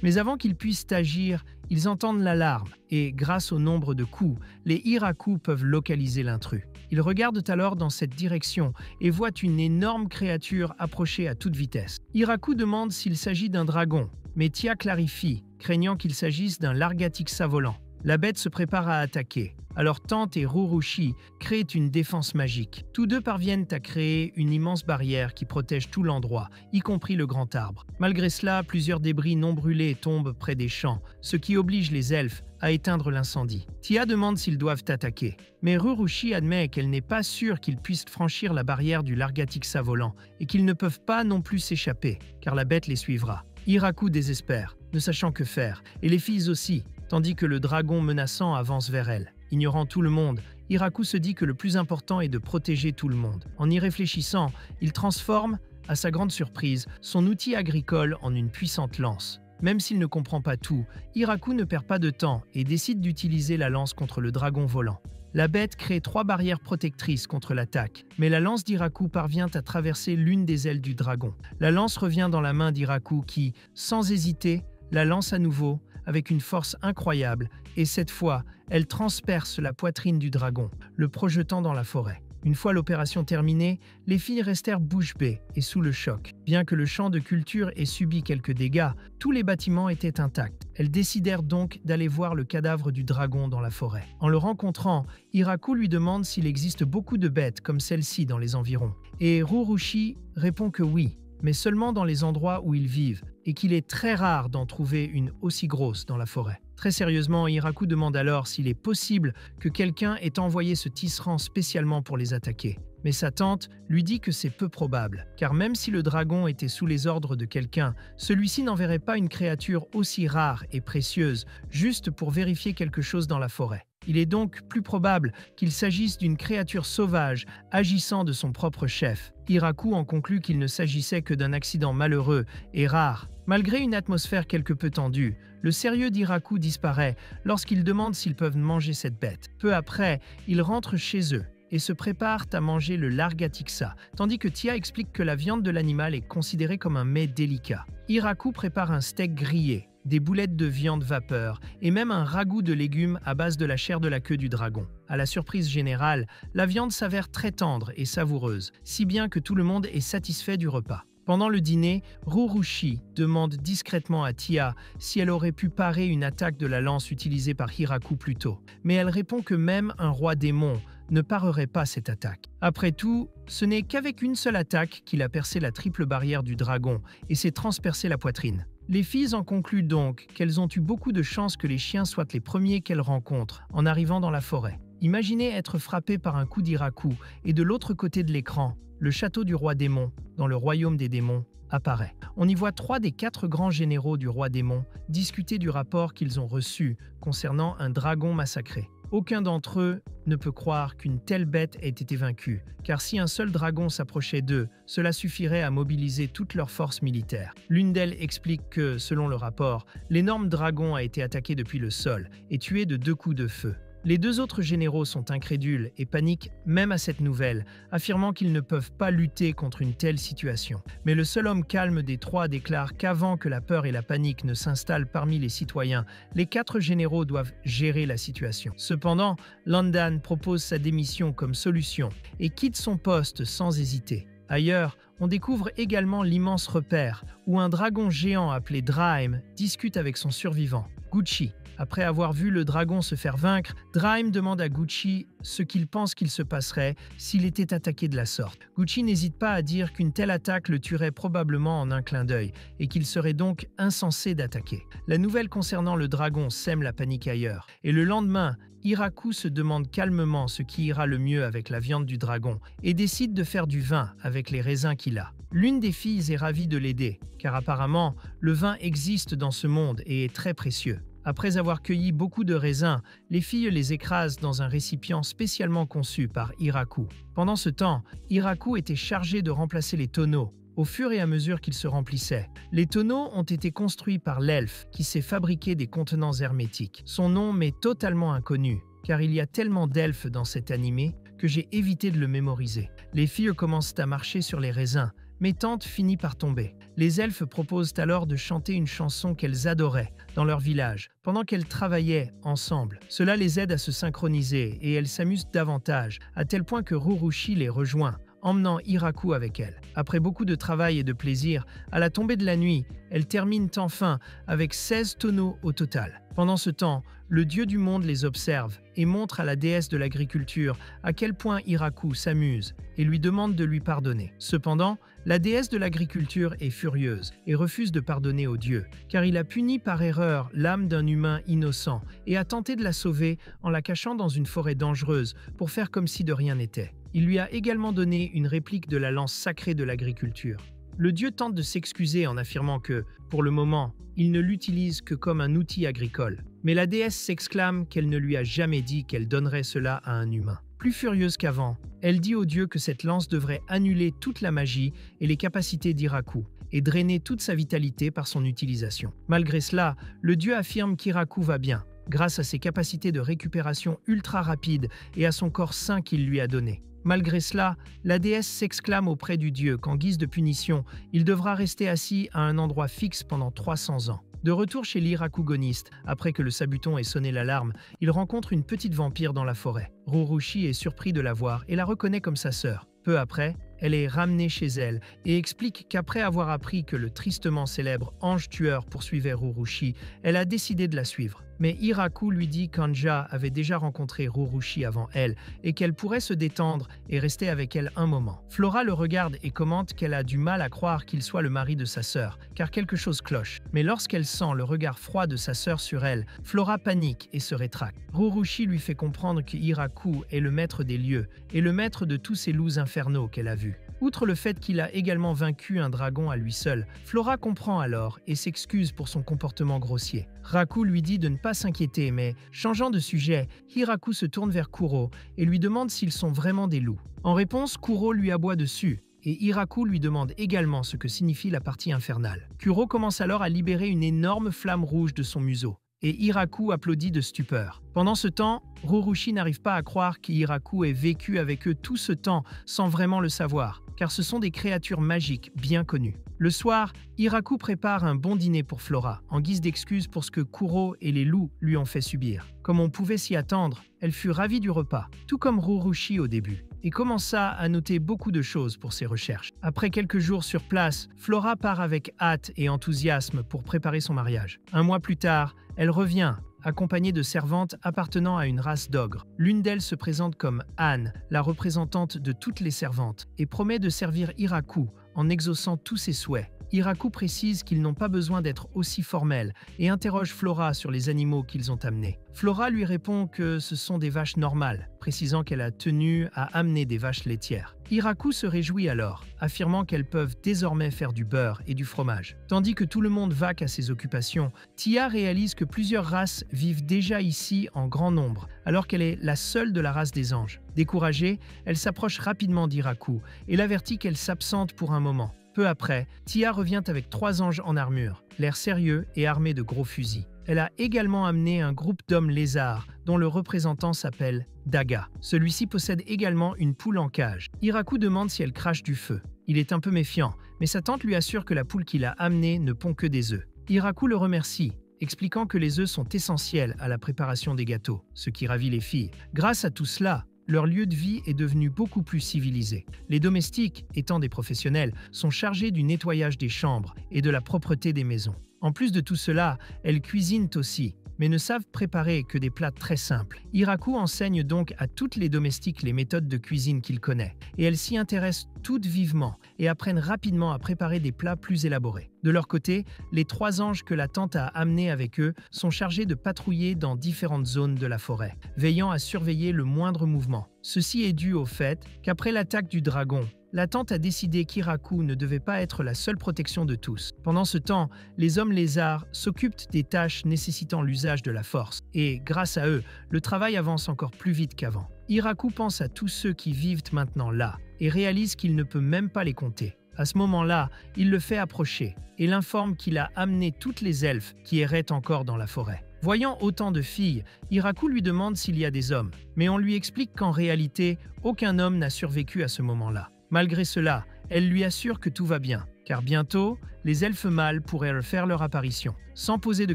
Mais avant qu'ils puissent agir, ils entendent l'alarme et, grâce au nombre de coups, les Hiraku peuvent localiser l'intrus. Ils regardent alors dans cette direction et voient une énorme créature approcher à toute vitesse. Hiraku demande s'il s'agit d'un dragon, mais Tia clarifie, craignant qu'il s'agisse d'un Largatixa volant. La bête se prépare à attaquer. Alors Tante et Rurushi créent une défense magique. Tous deux parviennent à créer une immense barrière qui protège tout l'endroit, y compris le grand arbre. Malgré cela, plusieurs débris non brûlés tombent près des champs, ce qui oblige les elfes à éteindre l'incendie. Tia demande s'ils doivent attaquer, mais Rurushi admet qu'elle n'est pas sûre qu'ils puissent franchir la barrière du Largatixa volant et qu'ils ne peuvent pas non plus s'échapper, car la bête les suivra. Hiraku désespère, ne sachant que faire, et les filles aussi, tandis que le dragon menaçant avance vers elle. Ignorant tout le monde, Hiraku se dit que le plus important est de protéger tout le monde. En y réfléchissant, il transforme, à sa grande surprise, son outil agricole en une puissante lance. Même s'il ne comprend pas tout, Hiraku ne perd pas de temps et décide d'utiliser la lance contre le dragon volant. La bête crée 3 barrières protectrices contre l'attaque, mais la lance d'Hiraku parvient à traverser l'une des ailes du dragon. La lance revient dans la main d'Hiraku qui, sans hésiter, la lance à nouveau avec une force incroyable, et cette fois, elle transperce la poitrine du dragon, le projetant dans la forêt. Une fois l'opération terminée, les filles restèrent bouche bée et sous le choc. Bien que le champ de culture ait subi quelques dégâts, tous les bâtiments étaient intacts. Elles décidèrent donc d'aller voir le cadavre du dragon dans la forêt. En le rencontrant, Hiraku lui demande s'il existe beaucoup de bêtes comme celle-ci dans les environs. Et Rurushi répond que oui, mais seulement dans les endroits où ils vivent, et qu'il est très rare d'en trouver une aussi grosse dans la forêt. Très sérieusement, Hiraku demande alors s'il est possible que quelqu'un ait envoyé ce tisserand spécialement pour les attaquer. Mais sa tante lui dit que c'est peu probable, car même si le dragon était sous les ordres de quelqu'un, celui-ci n'enverrait pas une créature aussi rare et précieuse juste pour vérifier quelque chose dans la forêt. Il est donc plus probable qu'il s'agisse d'une créature sauvage agissant de son propre chef. Hiraku en conclut qu'il ne s'agissait que d'un accident malheureux et rare. Malgré une atmosphère quelque peu tendue, le sérieux d'Hiraku disparaît lorsqu'il demande s'ils peuvent manger cette bête. Peu après, ils rentrent chez eux et se préparent à manger le Largatixa, tandis que Tia explique que la viande de l'animal est considérée comme un mets délicat. Hiraku prépare un steak grillé, des boulettes de viande vapeur et même un ragoût de légumes à base de la chair de la queue du dragon. À la surprise générale, la viande s'avère très tendre et savoureuse, si bien que tout le monde est satisfait du repas. Pendant le dîner, Rurushi demande discrètement à Tia si elle aurait pu parer une attaque de la lance utilisée par Hiraku plus tôt, mais elle répond que même un roi démon ne parerait pas cette attaque. Après tout, ce n'est qu'avec une seule attaque qu'il a percé la triple barrière du dragon et s'est transpercé la poitrine. Les filles en concluent donc qu'elles ont eu beaucoup de chance que les chiens soient les premiers qu'elles rencontrent en arrivant dans la forêt. Imaginez être frappé par un coup d'Hiraku et de l'autre côté de l'écran, le château du roi démon, dans le royaume des démons, apparaît. On y voit 3 des 4 grands généraux du roi démon discuter du rapport qu'ils ont reçu concernant un dragon massacré. Aucun d'entre eux ne peut croire qu'une telle bête ait été vaincue, car si un seul dragon s'approchait d'eux, cela suffirait à mobiliser toutes leurs forces militaires. L'une d'elles explique que, selon le rapport, l'énorme dragon a été attaqué depuis le sol et tué de 2 coups de feu. Les 2 autres généraux sont incrédules et paniquent même à cette nouvelle, affirmant qu'ils ne peuvent pas lutter contre une telle situation. Mais le seul homme calme des 3 déclare qu'avant que la peur et la panique ne s'installent parmi les citoyens, les 4 généraux doivent gérer la situation. Cependant, Landan propose sa démission comme solution et quitte son poste sans hésiter. Ailleurs, on découvre également l'immense repère où un dragon géant appelé Draim discute avec son survivant, Gucci. Après avoir vu le dragon se faire vaincre, Draim demande à Gucci ce qu'il pense qu'il se passerait s'il était attaqué de la sorte. Gucci n'hésite pas à dire qu'une telle attaque le tuerait probablement en un clin d'œil et qu'il serait donc insensé d'attaquer. La nouvelle concernant le dragon sème la panique ailleurs, et le lendemain, Hiraku se demande calmement ce qui ira le mieux avec la viande du dragon et décide de faire du vin avec les raisins qu'il a. L'une des filles est ravie de l'aider, car apparemment, le vin existe dans ce monde et est très précieux. Après avoir cueilli beaucoup de raisins, les filles les écrasent dans un récipient spécialement conçu par Hiraku. Pendant ce temps, Hiraku était chargé de remplacer les tonneaux, au fur et à mesure qu'ils se remplissaient. Les tonneaux ont été construits par l'elfe qui sait fabriquer des contenants hermétiques. Son nom m'est totalement inconnu, car il y a tellement d'elfes dans cet animé que j'ai évité de le mémoriser. Les filles commencent à marcher sur les raisins, mais Tante finit par tomber. Les elfes proposent alors de chanter une chanson qu'elles adoraient dans leur village, pendant qu'elles travaillaient ensemble. Cela les aide à se synchroniser et elles s'amusent davantage, à tel point que Rurushi les rejoint, emmenant Hiraku avec elle. Après beaucoup de travail et de plaisir, à la tombée de la nuit, elles terminent enfin avec 16 tonneaux au total. Pendant ce temps, le dieu du monde les observe et montre à la déesse de l'agriculture à quel point Hiraku s'amuse et lui demande de lui pardonner. Cependant, la déesse de l'agriculture est furieuse et refuse de pardonner au dieu, car il a puni par erreur l'âme d'un humain innocent et a tenté de la sauver en la cachant dans une forêt dangereuse pour faire comme si de rien n'était. Il lui a également donné une réplique de la lance sacrée de l'agriculture. Le dieu tente de s'excuser en affirmant que, pour le moment, il ne l'utilise que comme un outil agricole. Mais la déesse s'exclame qu'elle ne lui a jamais dit qu'elle donnerait cela à un humain. Plus furieuse qu'avant, elle dit au dieu que cette lance devrait annuler toute la magie et les capacités d'Hiraku et drainer toute sa vitalité par son utilisation. Malgré cela, le dieu affirme qu'Hiraku va bien, grâce à ses capacités de récupération ultra rapides et à son corps sain qu'il lui a donné. Malgré cela, la déesse s'exclame auprès du dieu qu'en guise de punition, il devra rester assis à un endroit fixe pendant 300 ans. De retour chez l'Hirakugoniste, après que le sabuton ait sonné l'alarme, il rencontre une petite vampire dans la forêt. Rurushi est surpris de la voir et la reconnaît comme sa sœur. Peu après, elle est ramenée chez elle et explique qu'après avoir appris que le tristement célèbre ange tueur poursuivait Rurushi, elle a décidé de la suivre. Mais Hiraku lui dit qu'Anja avait déjà rencontré Rurushi avant elle et qu'elle pourrait se détendre et rester avec elle un moment. Flora le regarde et commente qu'elle a du mal à croire qu'il soit le mari de sa sœur, car quelque chose cloche. Mais lorsqu'elle sent le regard froid de sa sœur sur elle, Flora panique et se rétracte. Rurushi lui fait comprendre que Hiraku est le maître des lieux et le maître de tous ces loups infernaux qu'elle a vus. Outre le fait qu'il a également vaincu un dragon à lui seul, Flora comprend alors et s'excuse pour son comportement grossier. Raku lui dit de ne pas s'inquiéter, mais, changeant de sujet, Hiraku se tourne vers Kuro et lui demande s'ils sont vraiment des loups. En réponse, Kuro lui aboie dessus, et Hiraku lui demande également ce que signifie la partie infernale. Kuro commence alors à libérer une énorme flamme rouge de son museau, et Hiraku applaudit de stupeur. Pendant ce temps, Rurushi n'arrive pas à croire qu'Hiraku ait vécu avec eux tout ce temps sans vraiment le savoir, car ce sont des créatures magiques bien connues. Le soir, Hiraku prépare un bon dîner pour Flora, en guise d'excuse pour ce que Kuro et les loups lui ont fait subir. Comme on pouvait s'y attendre, elle fut ravie du repas, tout comme Rurushi au début, et commença à noter beaucoup de choses pour ses recherches. Après quelques jours sur place, Flora part avec hâte et enthousiasme pour préparer son mariage. Un mois plus tard, elle revient, accompagnée de servantes appartenant à une race d'ogres. L'une d'elles se présente comme Anne, la représentante de toutes les servantes, et promet de servir Hiraku en exaucant tous ses souhaits. Hiraku précise qu'ils n'ont pas besoin d'être aussi formels et interroge Flora sur les animaux qu'ils ont amenés. Flora lui répond que ce sont des vaches normales, précisant qu'elle a tenu à amener des vaches laitières. Hiraku se réjouit alors, affirmant qu'elles peuvent désormais faire du beurre et du fromage. Tandis que tout le monde vaque à ses occupations, Tia réalise que plusieurs races vivent déjà ici en grand nombre, alors qu'elle est la seule de la race des anges. Découragée, elle s'approche rapidement d'Hiraku et l'avertit qu'elle s'absente pour un moment. Peu après, Tia revient avec 3 anges en armure, l'air sérieux et armés de gros fusils. Elle a également amené un groupe d'hommes lézards, dont le représentant s'appelle Daga. Celui-ci possède également une poule en cage. Hiraku demande si elle crache du feu. Il est un peu méfiant, mais sa tante lui assure que la poule qu'il a amenée ne pond que des œufs. Hiraku le remercie, expliquant que les œufs sont essentiels à la préparation des gâteaux, ce qui ravit les filles. Grâce à tout cela, leur lieu de vie est devenu beaucoup plus civilisé. Les domestiques, étant des professionnels, sont chargés du nettoyage des chambres et de la propreté des maisons. En plus de tout cela, elles cuisinent aussi, mais ne savent préparer que des plats très simples. Hiraku enseigne donc à toutes les domestiques les méthodes de cuisine qu'il connaît, et elles s'y intéressent toutes vivement et apprennent rapidement à préparer des plats plus élaborés. De leur côté, les 3 anges que la tante a amenés avec eux sont chargés de patrouiller dans différentes zones de la forêt, veillant à surveiller le moindre mouvement. Ceci est dû au fait qu'après l'attaque du dragon, la tante a décidé qu'Iraku ne devait pas être la seule protection de tous. Pendant ce temps, les hommes lézards s'occupent des tâches nécessitant l'usage de la force, et grâce à eux, le travail avance encore plus vite qu'avant. Iraku pense à tous ceux qui vivent maintenant là, et réalise qu'il ne peut même pas les compter. À ce moment-là, il le fait approcher, et l'informe qu'il a amené toutes les elfes qui erraient encore dans la forêt. Voyant autant de filles, Iraku lui demande s'il y a des hommes, mais on lui explique qu'en réalité, aucun homme n'a survécu à ce moment-là. Malgré cela, elle lui assure que tout va bien, car bientôt, les elfes mâles pourraient faire leur apparition. Sans poser de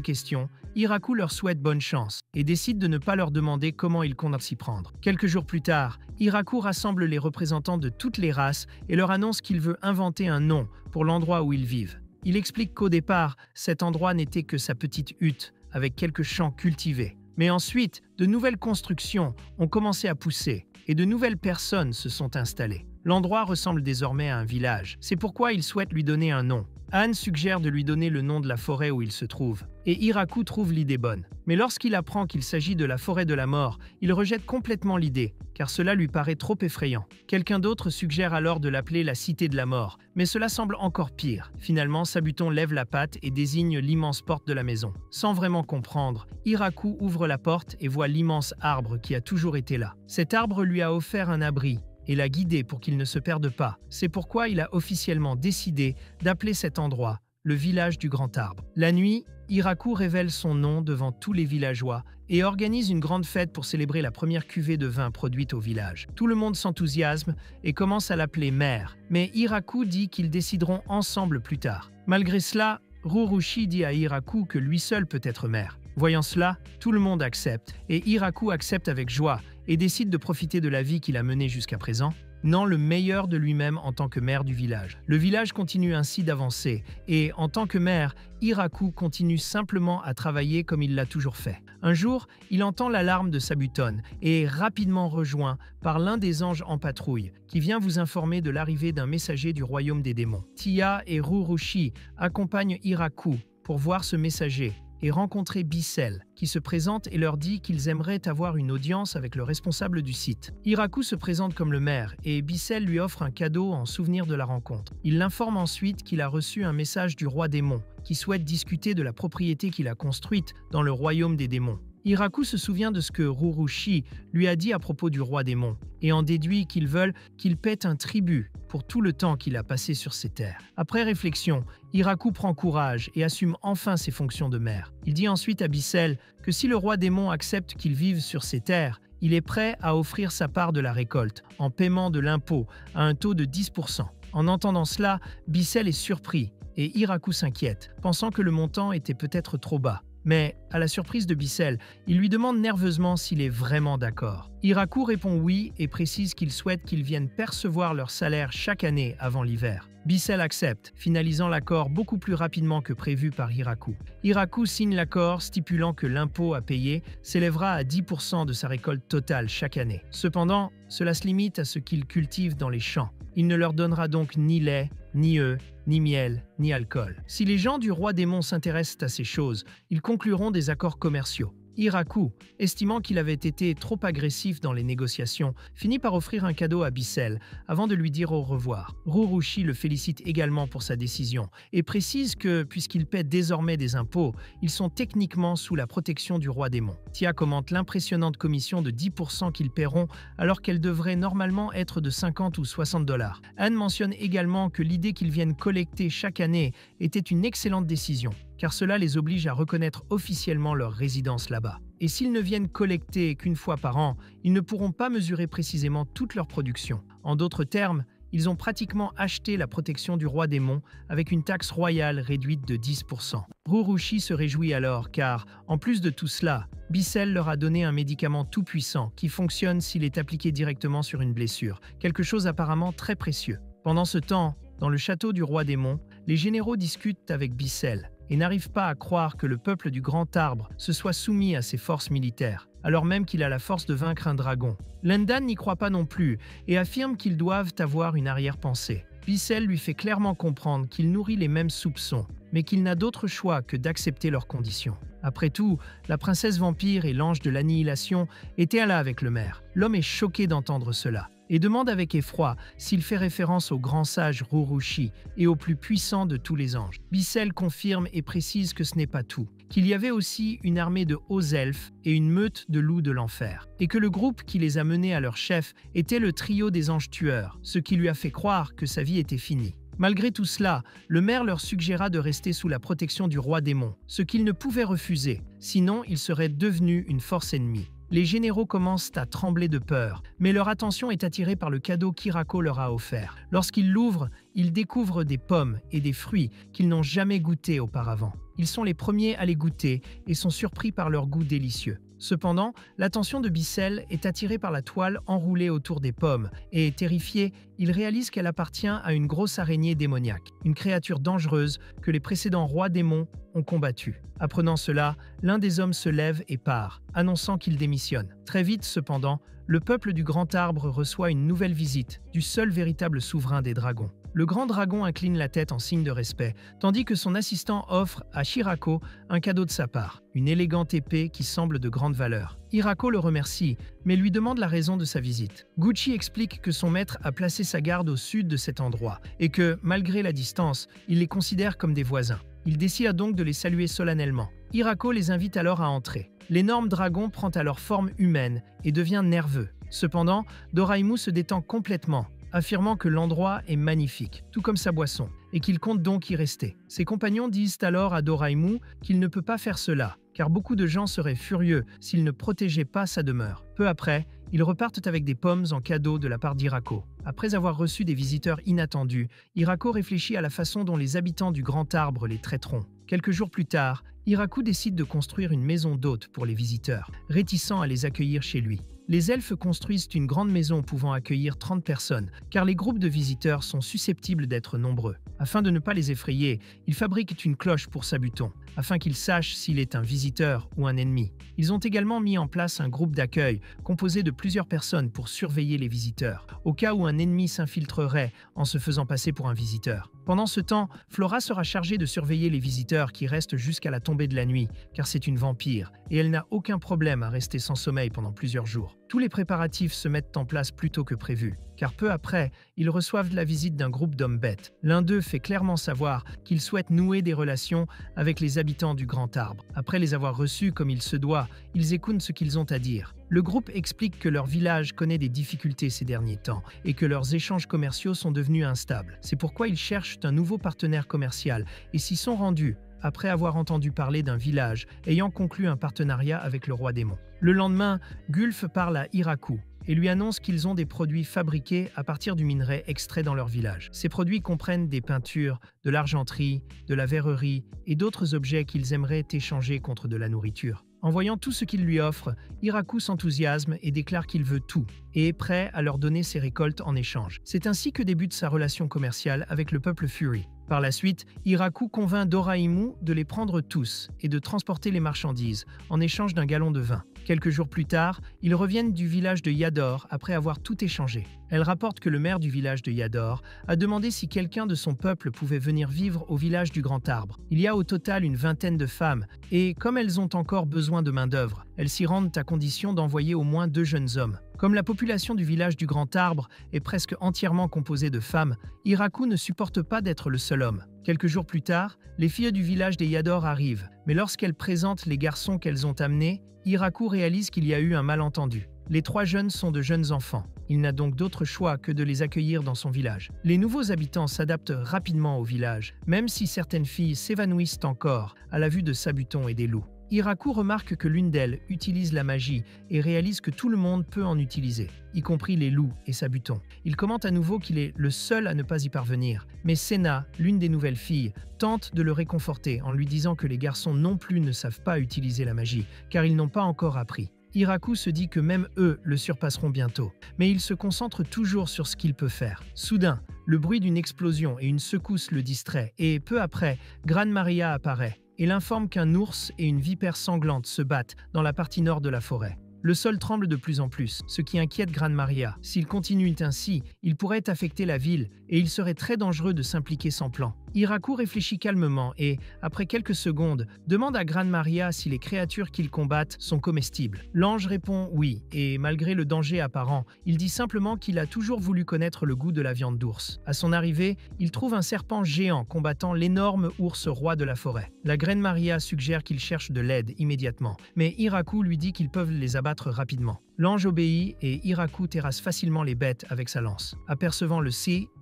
questions, Iraku leur souhaite bonne chance et décide de ne pas leur demander comment ils comptent s'y prendre. Quelques jours plus tard, Iraku rassemble les représentants de toutes les races et leur annonce qu'il veut inventer un nom pour l'endroit où ils vivent. Il explique qu'au départ, cet endroit n'était que sa petite hutte, avec quelques champs cultivés. Mais ensuite, de nouvelles constructions ont commencé à pousser et de nouvelles personnes se sont installées. L'endroit ressemble désormais à un village. C'est pourquoi il souhaite lui donner un nom. Anne suggère de lui donner le nom de la forêt où il se trouve, et Iraku trouve l'idée bonne. Mais lorsqu'il apprend qu'il s'agit de la forêt de la mort, il rejette complètement l'idée, car cela lui paraît trop effrayant. Quelqu'un d'autre suggère alors de l'appeler la cité de la mort, mais cela semble encore pire. Finalement, Sabuton lève la patte et désigne l'immense porte de la maison. Sans vraiment comprendre, Iraku ouvre la porte et voit l'immense arbre qui a toujours été là. Cet arbre lui a offert un abri et l'a guidé pour qu'il ne se perde pas. C'est pourquoi il a officiellement décidé d'appeler cet endroit le village du Grand Arbre. La nuit, Iraku révèle son nom devant tous les villageois et organise une grande fête pour célébrer la première cuvée de vin produite au village. Tout le monde s'enthousiasme et commence à l'appeler mère, mais Iraku dit qu'ils décideront ensemble plus tard. Malgré cela, Rurushi dit à Iraku que lui seul peut être maire. Voyant cela, tout le monde accepte, et Iraku accepte avec joie et décide de profiter de la vie qu'il a menée jusqu'à présent, menant le meilleur de lui-même en tant que maire du village. Le village continue ainsi d'avancer, et en tant que maire, Iraku continue simplement à travailler comme il l'a toujours fait. Un jour, il entend l'alarme de Sabuton et est rapidement rejoint par l'un des anges en patrouille, qui vient vous informer de l'arrivée d'un messager du royaume des démons. Tia et Rurushi accompagnent Iraku pour voir ce messager et rencontrer Bissell, qui se présente et leur dit qu'ils aimeraient avoir une audience avec le responsable du site. Iraku se présente comme le maire et Bissell lui offre un cadeau en souvenir de la rencontre. Il l'informe ensuite qu'il a reçu un message du roi démon, qui souhaite discuter de la propriété qu'il a construite dans le royaume des démons. Iraku se souvient de ce que Rurushi lui a dit à propos du roi démon et en déduit qu'ils veulent qu'il paie un tribut pour tout le temps qu'il a passé sur ces terres. Après réflexion, Iraku prend courage et assume enfin ses fonctions de maire. Il dit ensuite à Bissell que si le roi démon accepte qu'il vive sur ces terres, il est prêt à offrir sa part de la récolte en paiement de l'impôt à un taux de 10%. En entendant cela, Bissell est surpris et Iraku s'inquiète, pensant que le montant était peut-être trop bas. Mais, à la surprise de Bissell, il lui demande nerveusement s'il est vraiment d'accord. Iraku répond oui et précise qu'il souhaite qu'ils viennent percevoir leur salaire chaque année avant l'hiver. Bissell accepte, finalisant l'accord beaucoup plus rapidement que prévu par Iraku. Iraku signe l'accord stipulant que l'impôt à payer s'élèvera à 10% de sa récolte totale chaque année. Cependant, cela se limite à ce qu'ils cultivent dans les champs. Il ne leur donnera donc ni lait, ni œufs, ni miel, ni alcool. Si les gens du roi démon s'intéressent à ces choses, ils concluront des accords commerciaux. Iraku, estimant qu'il avait été trop agressif dans les négociations, finit par offrir un cadeau à Bissell avant de lui dire au revoir. Rurushi le félicite également pour sa décision et précise que, puisqu'ils paient désormais des impôts, ils sont techniquement sous la protection du roi démon. Tia commente l'impressionnante commission de 10% qu'ils paieront alors qu'elle devrait normalement être de 50 ou 60 $. Anne mentionne également que l'idée qu'ils viennent collecter chaque année était une excellente décision, car cela les oblige à reconnaître officiellement leur résidence là-bas. Et s'ils ne viennent collecter qu'une fois par an, ils ne pourront pas mesurer précisément toute leur production. En d'autres termes, ils ont pratiquement acheté la protection du roi démon avec une taxe royale réduite de 10%. Rurushi se réjouit alors car, en plus de tout cela, Bissell leur a donné un médicament tout-puissant qui fonctionne s'il est appliqué directement sur une blessure, quelque chose apparemment très précieux. Pendant ce temps, dans le château du roi démon, les généraux discutent avec Bissell et n'arrivent pas à croire que le peuple du Grand Arbre se soit soumis à ses forces militaires, alors même qu'il a la force de vaincre un dragon. Lendan n'y croit pas non plus et affirme qu'ils doivent avoir une arrière-pensée. Bissell lui fait clairement comprendre qu'il nourrit les mêmes soupçons, mais qu'il n'a d'autre choix que d'accepter leurs conditions. Après tout, la princesse vampire et l'ange de l'annihilation étaient là avec le maire. L'homme est choqué d'entendre cela. et demande avec effroi s'il fait référence au grand sage Rurushi et au plus puissant de tous les anges. Bissell confirme et précise que ce n'est pas tout, qu'il y avait aussi une armée de hauts elfes et une meute de loups de l'enfer, et que le groupe qui les a menés à leur chef était le trio des anges tueurs, ce qui lui a fait croire que sa vie était finie. Malgré tout cela, le maire leur suggéra de rester sous la protection du roi démon, ce qu'ils ne pouvaient refuser, sinon ils seraient devenus une force ennemie. Les généraux commencent à trembler de peur, mais leur attention est attirée par le cadeau qu'Hirako leur a offert. Lorsqu'ils l'ouvrent, ils découvrent des pommes et des fruits qu'ils n'ont jamais goûtés auparavant. Ils sont les premiers à les goûter et sont surpris par leur goût délicieux. Cependant, l'attention de Bissell est attirée par la toile enroulée autour des pommes et, terrifié, il réalise qu'elle appartient à une grosse araignée démoniaque, une créature dangereuse que les précédents rois démons ont combattue. Apprenant cela, l'un des hommes se lève et part, annonçant qu'il démissionne. Très vite, cependant, le peuple du Grand Arbre reçoit une nouvelle visite du seul véritable souverain des dragons. Le grand dragon incline la tête en signe de respect, tandis que son assistant offre à Shirako un cadeau de sa part, une élégante épée qui semble de grande valeur. Hirako le remercie, mais lui demande la raison de sa visite. Gucci explique que son maître a placé sa garde au sud de cet endroit, et que, malgré la distance, il les considère comme des voisins. Il décida donc de les saluer solennellement. Hirako les invite alors à entrer. L'énorme dragon prend alors forme humaine et devient nerveux. Cependant, Doraimu se détend complètement, affirmant que l'endroit est magnifique, tout comme sa boisson, et qu'il compte donc y rester. Ses compagnons disent alors à Doraimu qu'il ne peut pas faire cela, car beaucoup de gens seraient furieux s'il ne protégeait pas sa demeure. Peu après, ils repartent avec des pommes en cadeau de la part d'Hirako. Après avoir reçu des visiteurs inattendus, Hirako réfléchit à la façon dont les habitants du Grand Arbre les traiteront. Quelques jours plus tard, Hiraku décide de construire une maison d'hôtes pour les visiteurs, réticent à les accueillir chez lui. Les elfes construisent une grande maison pouvant accueillir 30 personnes, car les groupes de visiteurs sont susceptibles d'être nombreux. Afin de ne pas les effrayer, ils fabriquent une cloche pour Sabuton, afin qu'il sache s'il est un visiteur ou un ennemi. Ils ont également mis en place un groupe d'accueil composé de plusieurs personnes pour surveiller les visiteurs, au cas où un ennemi s'infiltrerait en se faisant passer pour un visiteur. Pendant ce temps, Flora sera chargée de surveiller les visiteurs qui restent jusqu'à la tombée de la nuit, car c'est une vampire, et elle n'a aucun problème à rester sans sommeil pendant plusieurs jours. Tous les préparatifs se mettent en place plus tôt que prévu, car peu après, ils reçoivent la visite d'un groupe d'hommes bêtes. L'un d'eux fait clairement savoir qu'il souhaite nouer des relations avec les habitants du Grand Arbre. Après les avoir reçus comme il se doit, ils écoutent ce qu'ils ont à dire. Le groupe explique que leur village connaît des difficultés ces derniers temps et que leurs échanges commerciaux sont devenus instables. C'est pourquoi ils cherchent un nouveau partenaire commercial et s'y sont rendus après avoir entendu parler d'un village ayant conclu un partenariat avec le roi démon. Le lendemain, Gulf parle à Hiraku et lui annonce qu'ils ont des produits fabriqués à partir du minerai extrait dans leur village. Ces produits comprennent des peintures, de l'argenterie, de la verrerie et d'autres objets qu'ils aimeraient échanger contre de la nourriture. En voyant tout ce qu'il lui offre, Hiraku s'enthousiasme et déclare qu'il veut tout et est prêt à leur donner ses récoltes en échange. C'est ainsi que débute sa relation commerciale avec le peuple Fury. Par la suite, Hiraku convainc Doraimu de les prendre tous et de transporter les marchandises en échange d'un gallon de vin. Quelques jours plus tard, ils reviennent du village de Yador après avoir tout échangé. Elle rapporte que le maire du village de Yador a demandé si quelqu'un de son peuple pouvait venir vivre au village du Grand Arbre. Il y a au total une vingtaine de femmes et, comme elles ont encore besoin de main-d'œuvre, elles s'y rendent à condition d'envoyer au moins 2 jeunes hommes. Comme la population du village du Grand Arbre est presque entièrement composée de femmes, Hiraku ne supporte pas d'être le seul homme. Quelques jours plus tard, les filles du village des Yador arrivent, mais lorsqu'elles présentent les garçons qu'elles ont amenés, Hiraku réalise qu'il y a eu un malentendu. Les 3 jeunes sont de jeunes enfants. Il n'a donc d'autre choix que de les accueillir dans son village. Les nouveaux habitants s'adaptent rapidement au village, même si certaines filles s'évanouissent encore à la vue de Sabuton et des loups. Hiraku remarque que l'une d'elles utilise la magie et réalise que tout le monde peut en utiliser, y compris les loups et Sabuton. Il commente à nouveau qu'il est le seul à ne pas y parvenir, mais Senna, l'une des nouvelles filles, tente de le réconforter en lui disant que les garçons non plus ne savent pas utiliser la magie, car ils n'ont pas encore appris. Hiraku se dit que même eux le surpasseront bientôt, mais il se concentre toujours sur ce qu'il peut faire. Soudain, le bruit d'une explosion et une secousse le distrait, et peu après, Gran Maria apparaît et l'informe qu'un ours et une vipère sanglante se battent dans la partie nord de la forêt. Le sol tremble de plus en plus, ce qui inquiète Gran Maria. S'il continue ainsi, il pourrait affecter la ville et il serait très dangereux de s'impliquer sans plan. Hiraku réfléchit calmement et, après quelques secondes, demande à Gran Maria si les créatures qu'ils combattent sont comestibles. L'ange répond oui, et malgré le danger apparent, il dit simplement qu'il a toujours voulu connaître le goût de la viande d'ours. À son arrivée, il trouve un serpent géant combattant l'énorme ours roi de la forêt. La Gran Maria suggère qu'il cherche de l'aide immédiatement, mais Hiraku lui dit qu'ils peuvent les abattre rapidement. L'ange obéit et Hiraku terrasse facilement les bêtes avec sa lance. Apercevant le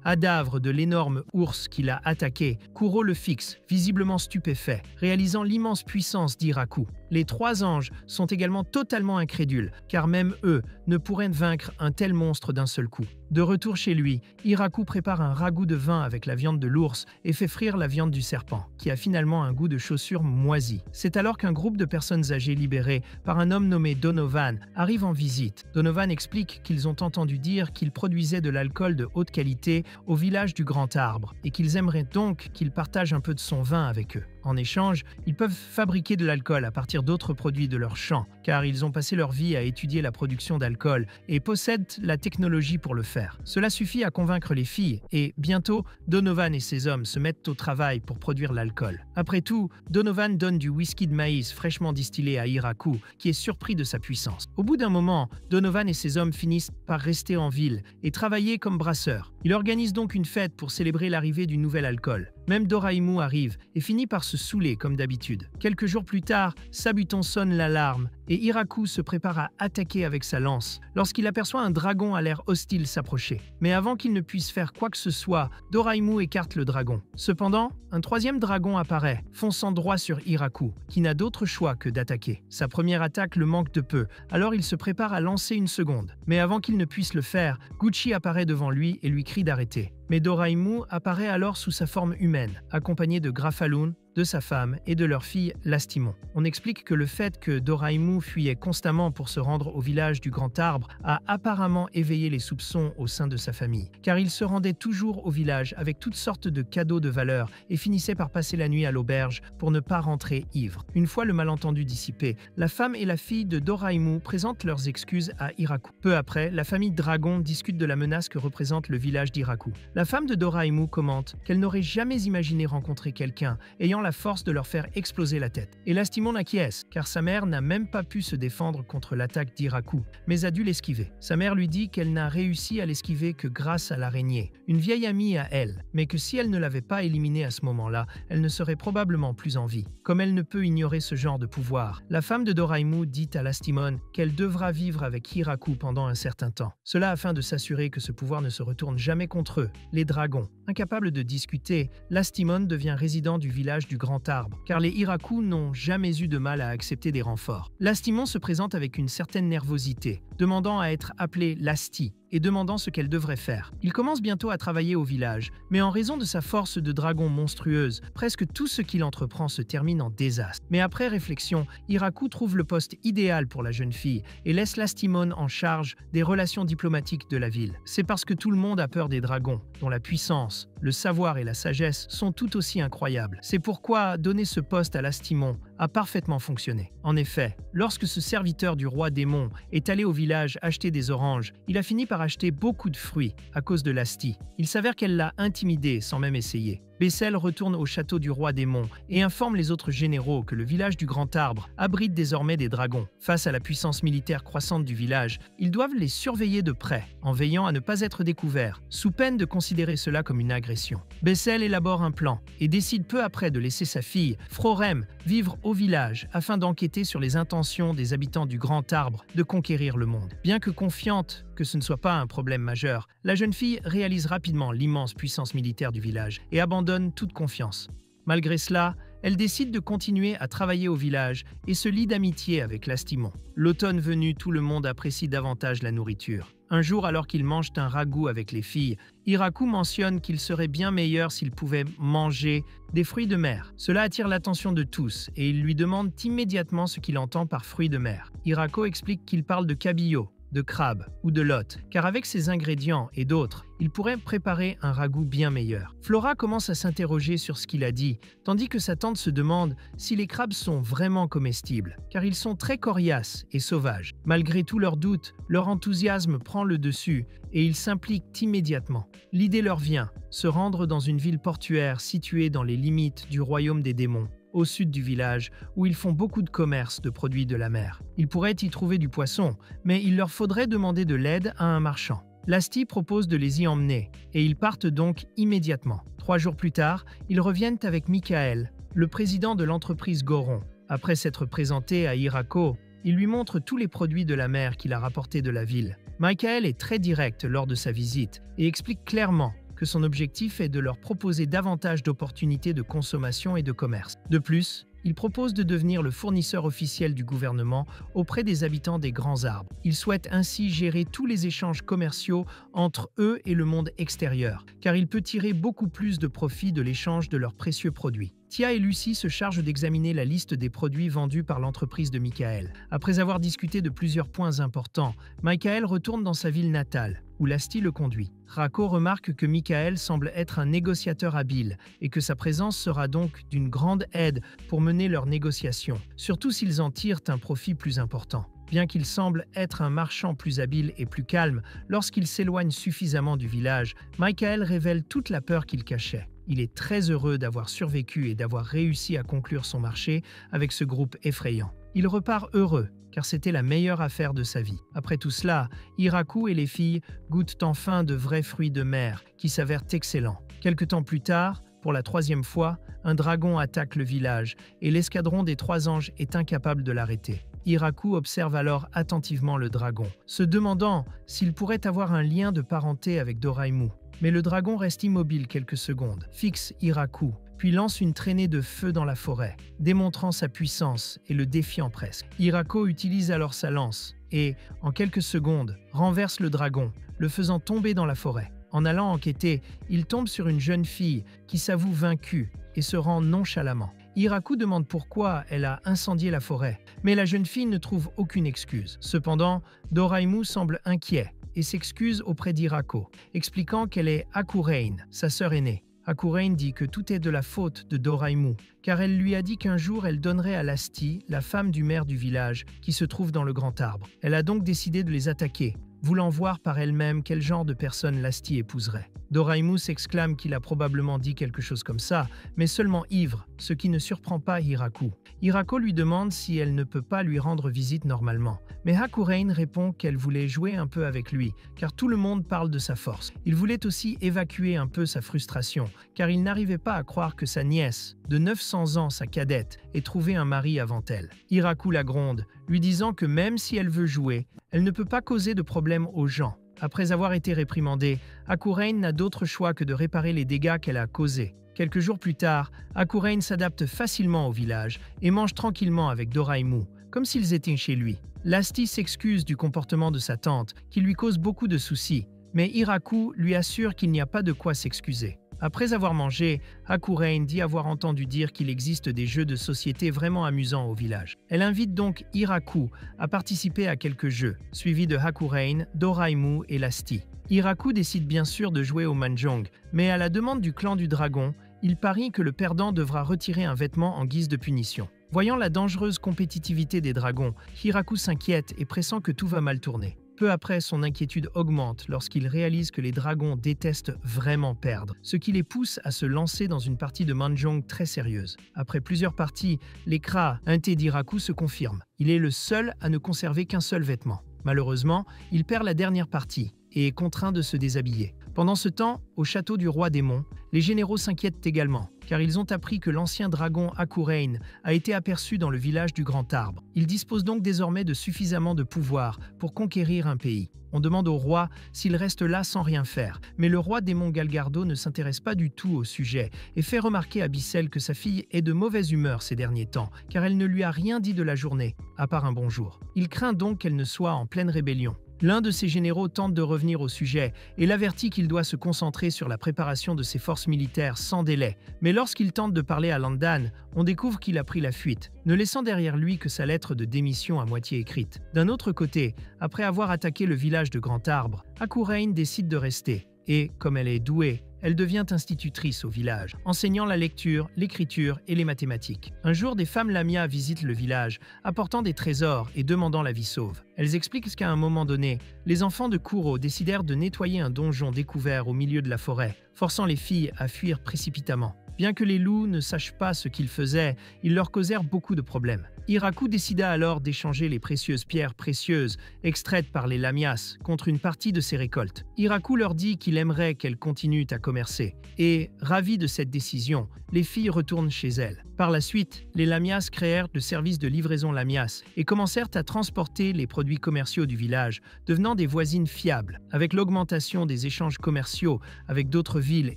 cadavre de l'énorme ours qui l'a attaqué, Kuro le fixe, visiblement stupéfait, réalisant l'immense puissance d'Hiraku. Les trois anges sont également totalement incrédules, car même eux ne pourraient vaincre un tel monstre d'un seul coup. De retour chez lui, Hiraku prépare un ragoût de vin avec la viande de l'ours et fait frire la viande du serpent, qui a finalement un goût de chaussure moisie. C'est alors qu'un groupe de personnes âgées libérées par un homme nommé Donovan arrive en visite. Donovan explique qu'ils ont entendu dire qu'il produisait de l'alcool de haute qualité au village du Grand Arbre et qu'ils aimeraient donc qu'il partage un peu de son vin avec eux. En échange, ils peuvent fabriquer de l'alcool à partir d'autres produits de leur champ, car ils ont passé leur vie à étudier la production d'alcool et possèdent la technologie pour le faire. Cela suffit à convaincre les filles et, bientôt, Donovan et ses hommes se mettent au travail pour produire l'alcool. Après tout, Donovan donne du whisky de maïs fraîchement distillé à Hiraku, qui est surpris de sa puissance. Au bout d'un moment, Donovan et ses hommes finissent par rester en ville et travailler comme brasseurs. Il organise donc une fête pour célébrer l'arrivée du nouvel alcool. Même Doraimu arrive et finit par se saouler comme d'habitude. Quelques jours plus tard, Sabuton sonne l'alarme et Hiraku se prépare à attaquer avec sa lance lorsqu'il aperçoit un dragon à l'air hostile s'approcher. Mais avant qu'il ne puisse faire quoi que ce soit, Doraimu écarte le dragon. Cependant, un troisième dragon apparaît, fonçant droit sur Hiraku, qui n'a d'autre choix que d'attaquer. Sa première attaque le manque de peu, alors il se prépare à lancer une seconde. Mais avant qu'il ne puisse le faire, Gucci apparaît devant lui et lui crie d'arrêter. Mais Doraimu apparaît alors sous sa forme humaine, accompagné de Grafalun, de sa femme et de leur fille Lastimon. On explique que le fait que Doraimu fuyait constamment pour se rendre au village du Grand Arbre a apparemment éveillé les soupçons au sein de sa famille, car il se rendait toujours au village avec toutes sortes de cadeaux de valeur et finissait par passer la nuit à l'auberge pour ne pas rentrer ivre. Une fois le malentendu dissipé, la femme et la fille de Doraimu présentent leurs excuses à Hiraku. Peu après, la famille Dragon discute de la menace que représente le village d'Hiraku. La femme de Doraimu commente qu'elle n'aurait jamais imaginé rencontrer quelqu'un ayant la force de leur faire exploser la tête. Et Lastimon acquiesce, car sa mère n'a même pas pu se défendre contre l'attaque d'Hiraku, mais a dû l'esquiver. Sa mère lui dit qu'elle n'a réussi à l'esquiver que grâce à l'araignée, une vieille amie à elle, mais que si elle ne l'avait pas éliminée à ce moment-là, elle ne serait probablement plus en vie. Comme elle ne peut ignorer ce genre de pouvoir, la femme de Doraimu dit à Lastimon qu'elle devra vivre avec Hiraku pendant un certain temps. Cela afin de s'assurer que ce pouvoir ne se retourne jamais contre eux, les dragons. Incapable de discuter, Lastimon devient résident du village du Grand Arbre, car les Hiraku n'ont jamais eu de mal à accepter des renforts. Lastimon se présente avec une certaine nervosité, demandant à être appelée Lasti et demandant ce qu'elle devrait faire. Il commence bientôt à travailler au village, mais en raison de sa force de dragon monstrueuse, presque tout ce qu'il entreprend se termine en désastre. Mais après réflexion, Hiraku trouve le poste idéal pour la jeune fille et laisse Lastimon en charge des relations diplomatiques de la ville. C'est parce que tout le monde a peur des dragons, dont la puissance, le savoir et la sagesse sont tout aussi incroyables. C'est pourquoi donner ce poste à Lastimon a parfaitement fonctionné. En effet, lorsque ce serviteur du roi démon est allé au village acheter des oranges, il a fini par acheter beaucoup de fruits à cause de Lasti. Il s'avère qu'elle l'a intimidé sans même essayer. Bessel retourne au château du roi démon et informe les autres généraux que le village du Grand Arbre abrite désormais des dragons. Face à la puissance militaire croissante du village, ils doivent les surveiller de près, en veillant à ne pas être découverts, sous peine de considérer cela comme une agression. Bessel élabore un plan et décide peu après de laisser sa fille, Frorem, vivre au village afin d'enquêter sur les intentions des habitants du Grand Arbre de conquérir le monde. Bien que confiante que ce ne soit pas un problème majeur, la jeune fille réalise rapidement l'immense puissance militaire du village et abandonne toute confiance. Malgré cela, elle décide de continuer à travailler au village et se lie d'amitié avec Lastimon. L'automne venu, tout le monde apprécie davantage la nourriture. Un jour, alors qu'ils mangent un ragoût avec les filles, Hiraku mentionne qu'il serait bien meilleur s'ils pouvaient manger des fruits de mer. Cela attire l'attention de tous et ils lui demandent immédiatement ce qu'il entend par fruits de mer. Hiraku explique qu'il parle de cabillaud, de crabe ou de lotte, car avec ces ingrédients et d'autres, il pourrait préparer un ragoût bien meilleur. Flora commence à s'interroger sur ce qu'il a dit, tandis que sa tante se demande si les crabes sont vraiment comestibles, car ils sont très coriaces et sauvages. Malgré tous leurs doutes, leur enthousiasme prend le dessus et ils s'impliquent immédiatement. L'idée leur vient, se rendre dans une ville portuaire située dans les limites du royaume des démons, au sud du village, où ils font beaucoup de commerce de produits de la mer. Ils pourraient y trouver du poisson, mais il leur faudrait demander de l'aide à un marchand. Lasti propose de les y emmener, et ils partent donc immédiatement. 3 jours plus tard, ils reviennent avec Michael, le président de l'entreprise Goron. Après s'être présenté à Hirako, il lui montre tous les produits de la mer qu'il a rapportés de la ville. Michael est très direct lors de sa visite et explique clairement que son objectif est de leur proposer davantage d'opportunités de consommation et de commerce. De plus, il propose de devenir le fournisseur officiel du gouvernement auprès des habitants des Grands Arbres. Il souhaite ainsi gérer tous les échanges commerciaux entre eux et le monde extérieur, car il peut tirer beaucoup plus de profit de l'échange de leurs précieux produits. Tia et Lucy se chargent d'examiner la liste des produits vendus par l'entreprise de Michael. Après avoir discuté de plusieurs points importants, Michael retourne dans sa ville natale, où Lasti le conduit. Rako remarque que Michael semble être un négociateur habile et que sa présence sera donc d'une grande aide pour mener leurs négociations, surtout s'ils en tirent un profit plus important. Bien qu'il semble être un marchand plus habile et plus calme, lorsqu'il s'éloigne suffisamment du village, Michael révèle toute la peur qu'il cachait. Il est très heureux d'avoir survécu et d'avoir réussi à conclure son marché avec ce groupe effrayant. Il repart heureux, car c'était la meilleure affaire de sa vie. Après tout cela, Hiraku et les filles goûtent enfin de vrais fruits de mer qui s'avèrent excellents. Quelque temps plus tard, pour la 3e fois, un dragon attaque le village et l'escadron des 3 anges est incapable de l'arrêter. Hiraku observe alors attentivement le dragon, se demandant s'il pourrait avoir un lien de parenté avec Doraimu. Mais le dragon reste immobile quelques secondes, fixe Hiraku, puis lance une traînée de feu dans la forêt, démontrant sa puissance et le défiant presque. Hiraku utilise alors sa lance et, en quelques secondes, renverse le dragon, le faisant tomber dans la forêt. En allant enquêter, il tombe sur une jeune fille qui s'avoue vaincue et se rend nonchalamment. Hiraku demande pourquoi elle a incendié la forêt, mais la jeune fille ne trouve aucune excuse. Cependant, Doraimu semble inquiet et s'excuse auprès d'Hiraku, expliquant qu'elle est Hakurein, sa sœur aînée. Hakurein dit que tout est de la faute de Doraimu, car elle lui a dit qu'un jour elle donnerait à Lasti, la femme du maire du village, qui se trouve dans le grand arbre. Elle a donc décidé de les attaquer, voulant voir par elle-même quel genre de personne Lasti épouserait. Doraimu s'exclame qu'il a probablement dit quelque chose comme ça, mais seulement ivre, ce qui ne surprend pas Hiraku. Hiraku lui demande si elle ne peut pas lui rendre visite normalement, mais Hakurein répond qu'elle voulait jouer un peu avec lui, car tout le monde parle de sa force. Il voulait aussi évacuer un peu sa frustration, car il n'arrivait pas à croire que sa nièce, de 900 ans, sa cadette, ait trouvé un mari avant elle. Hiraku la gronde, lui disant que même si elle veut jouer, elle ne peut pas causer de problème aux gens. Après avoir été réprimandée, Hakurein n'a d'autre choix que de réparer les dégâts qu'elle a causés. Quelques jours plus tard, Hakurein s'adapte facilement au village et mange tranquillement avec Doraimu, comme s'ils étaient chez lui. Lasti s'excuse du comportement de sa tante, qui lui cause beaucoup de soucis, mais Hiraku lui assure qu'il n'y a pas de quoi s'excuser. Après avoir mangé, Hakurein dit avoir entendu dire qu'il existe des jeux de société vraiment amusants au village. Elle invite donc Hiraku à participer à quelques jeux, suivis de Hakurein, Doraimu et Lasti. Hiraku décide bien sûr de jouer au Mahjong, mais à la demande du clan du dragon, il parie que le perdant devra retirer un vêtement en guise de punition. Voyant la dangereuse compétitivité des dragons, Hiraku s'inquiète et pressent que tout va mal tourner. Peu après, son inquiétude augmente lorsqu'il réalise que les dragons détestent vraiment perdre, ce qui les pousse à se lancer dans une partie de Mahjong très sérieuse. Après plusieurs parties, l'écrat inté d'Hiraku se confirme. Il est le seul à ne conserver qu'un seul vêtement. Malheureusement, il perd la dernière partie et est contraint de se déshabiller. Pendant ce temps, au château du roi démon, les généraux s'inquiètent également, car ils ont appris que l'ancien dragon Hakurein a été aperçu dans le village du Grand Arbre. Ils disposent donc désormais de suffisamment de pouvoir pour conquérir un pays. On demande au roi s'il reste là sans rien faire, mais le roi démon Galgardo ne s'intéresse pas du tout au sujet et fait remarquer à Bissell que sa fille est de mauvaise humeur ces derniers temps, car elle ne lui a rien dit de la journée, à part un bonjour. Il craint donc qu'elle ne soit en pleine rébellion. L'un de ses généraux tente de revenir au sujet et l'avertit qu'il doit se concentrer sur la préparation de ses forces militaires sans délai. Mais lorsqu'il tente de parler à Landan, on découvre qu'il a pris la fuite, ne laissant derrière lui que sa lettre de démission à moitié écrite. D'un autre côté, après avoir attaqué le village de Grand Arbre, Akurain décide de rester et, comme elle est douée, elle devient institutrice au village, enseignant la lecture, l'écriture et les mathématiques. Un jour, des femmes Lamia visitent le village, apportant des trésors et demandant la vie sauve. Elles expliquent qu'à un moment donné, les enfants de Kuro décidèrent de nettoyer un donjon découvert au milieu de la forêt, forçant les filles à fuir précipitamment. Bien que les loups ne sachent pas ce qu'ils faisaient, ils leur causèrent beaucoup de problèmes. Hiraku décida alors d'échanger les précieuses pierres précieuses extraites par les Lamias contre une partie de ses récoltes. Hiraku leur dit qu'il aimerait qu'elles continuent à commercer. Et, ravis de cette décision, les filles retournent chez elles. Par la suite, les Lamias créèrent le service de livraison Lamias et commencèrent à transporter les produits commerciaux du village, devenant des voisines fiables. Avec l'augmentation des échanges commerciaux avec d'autres villes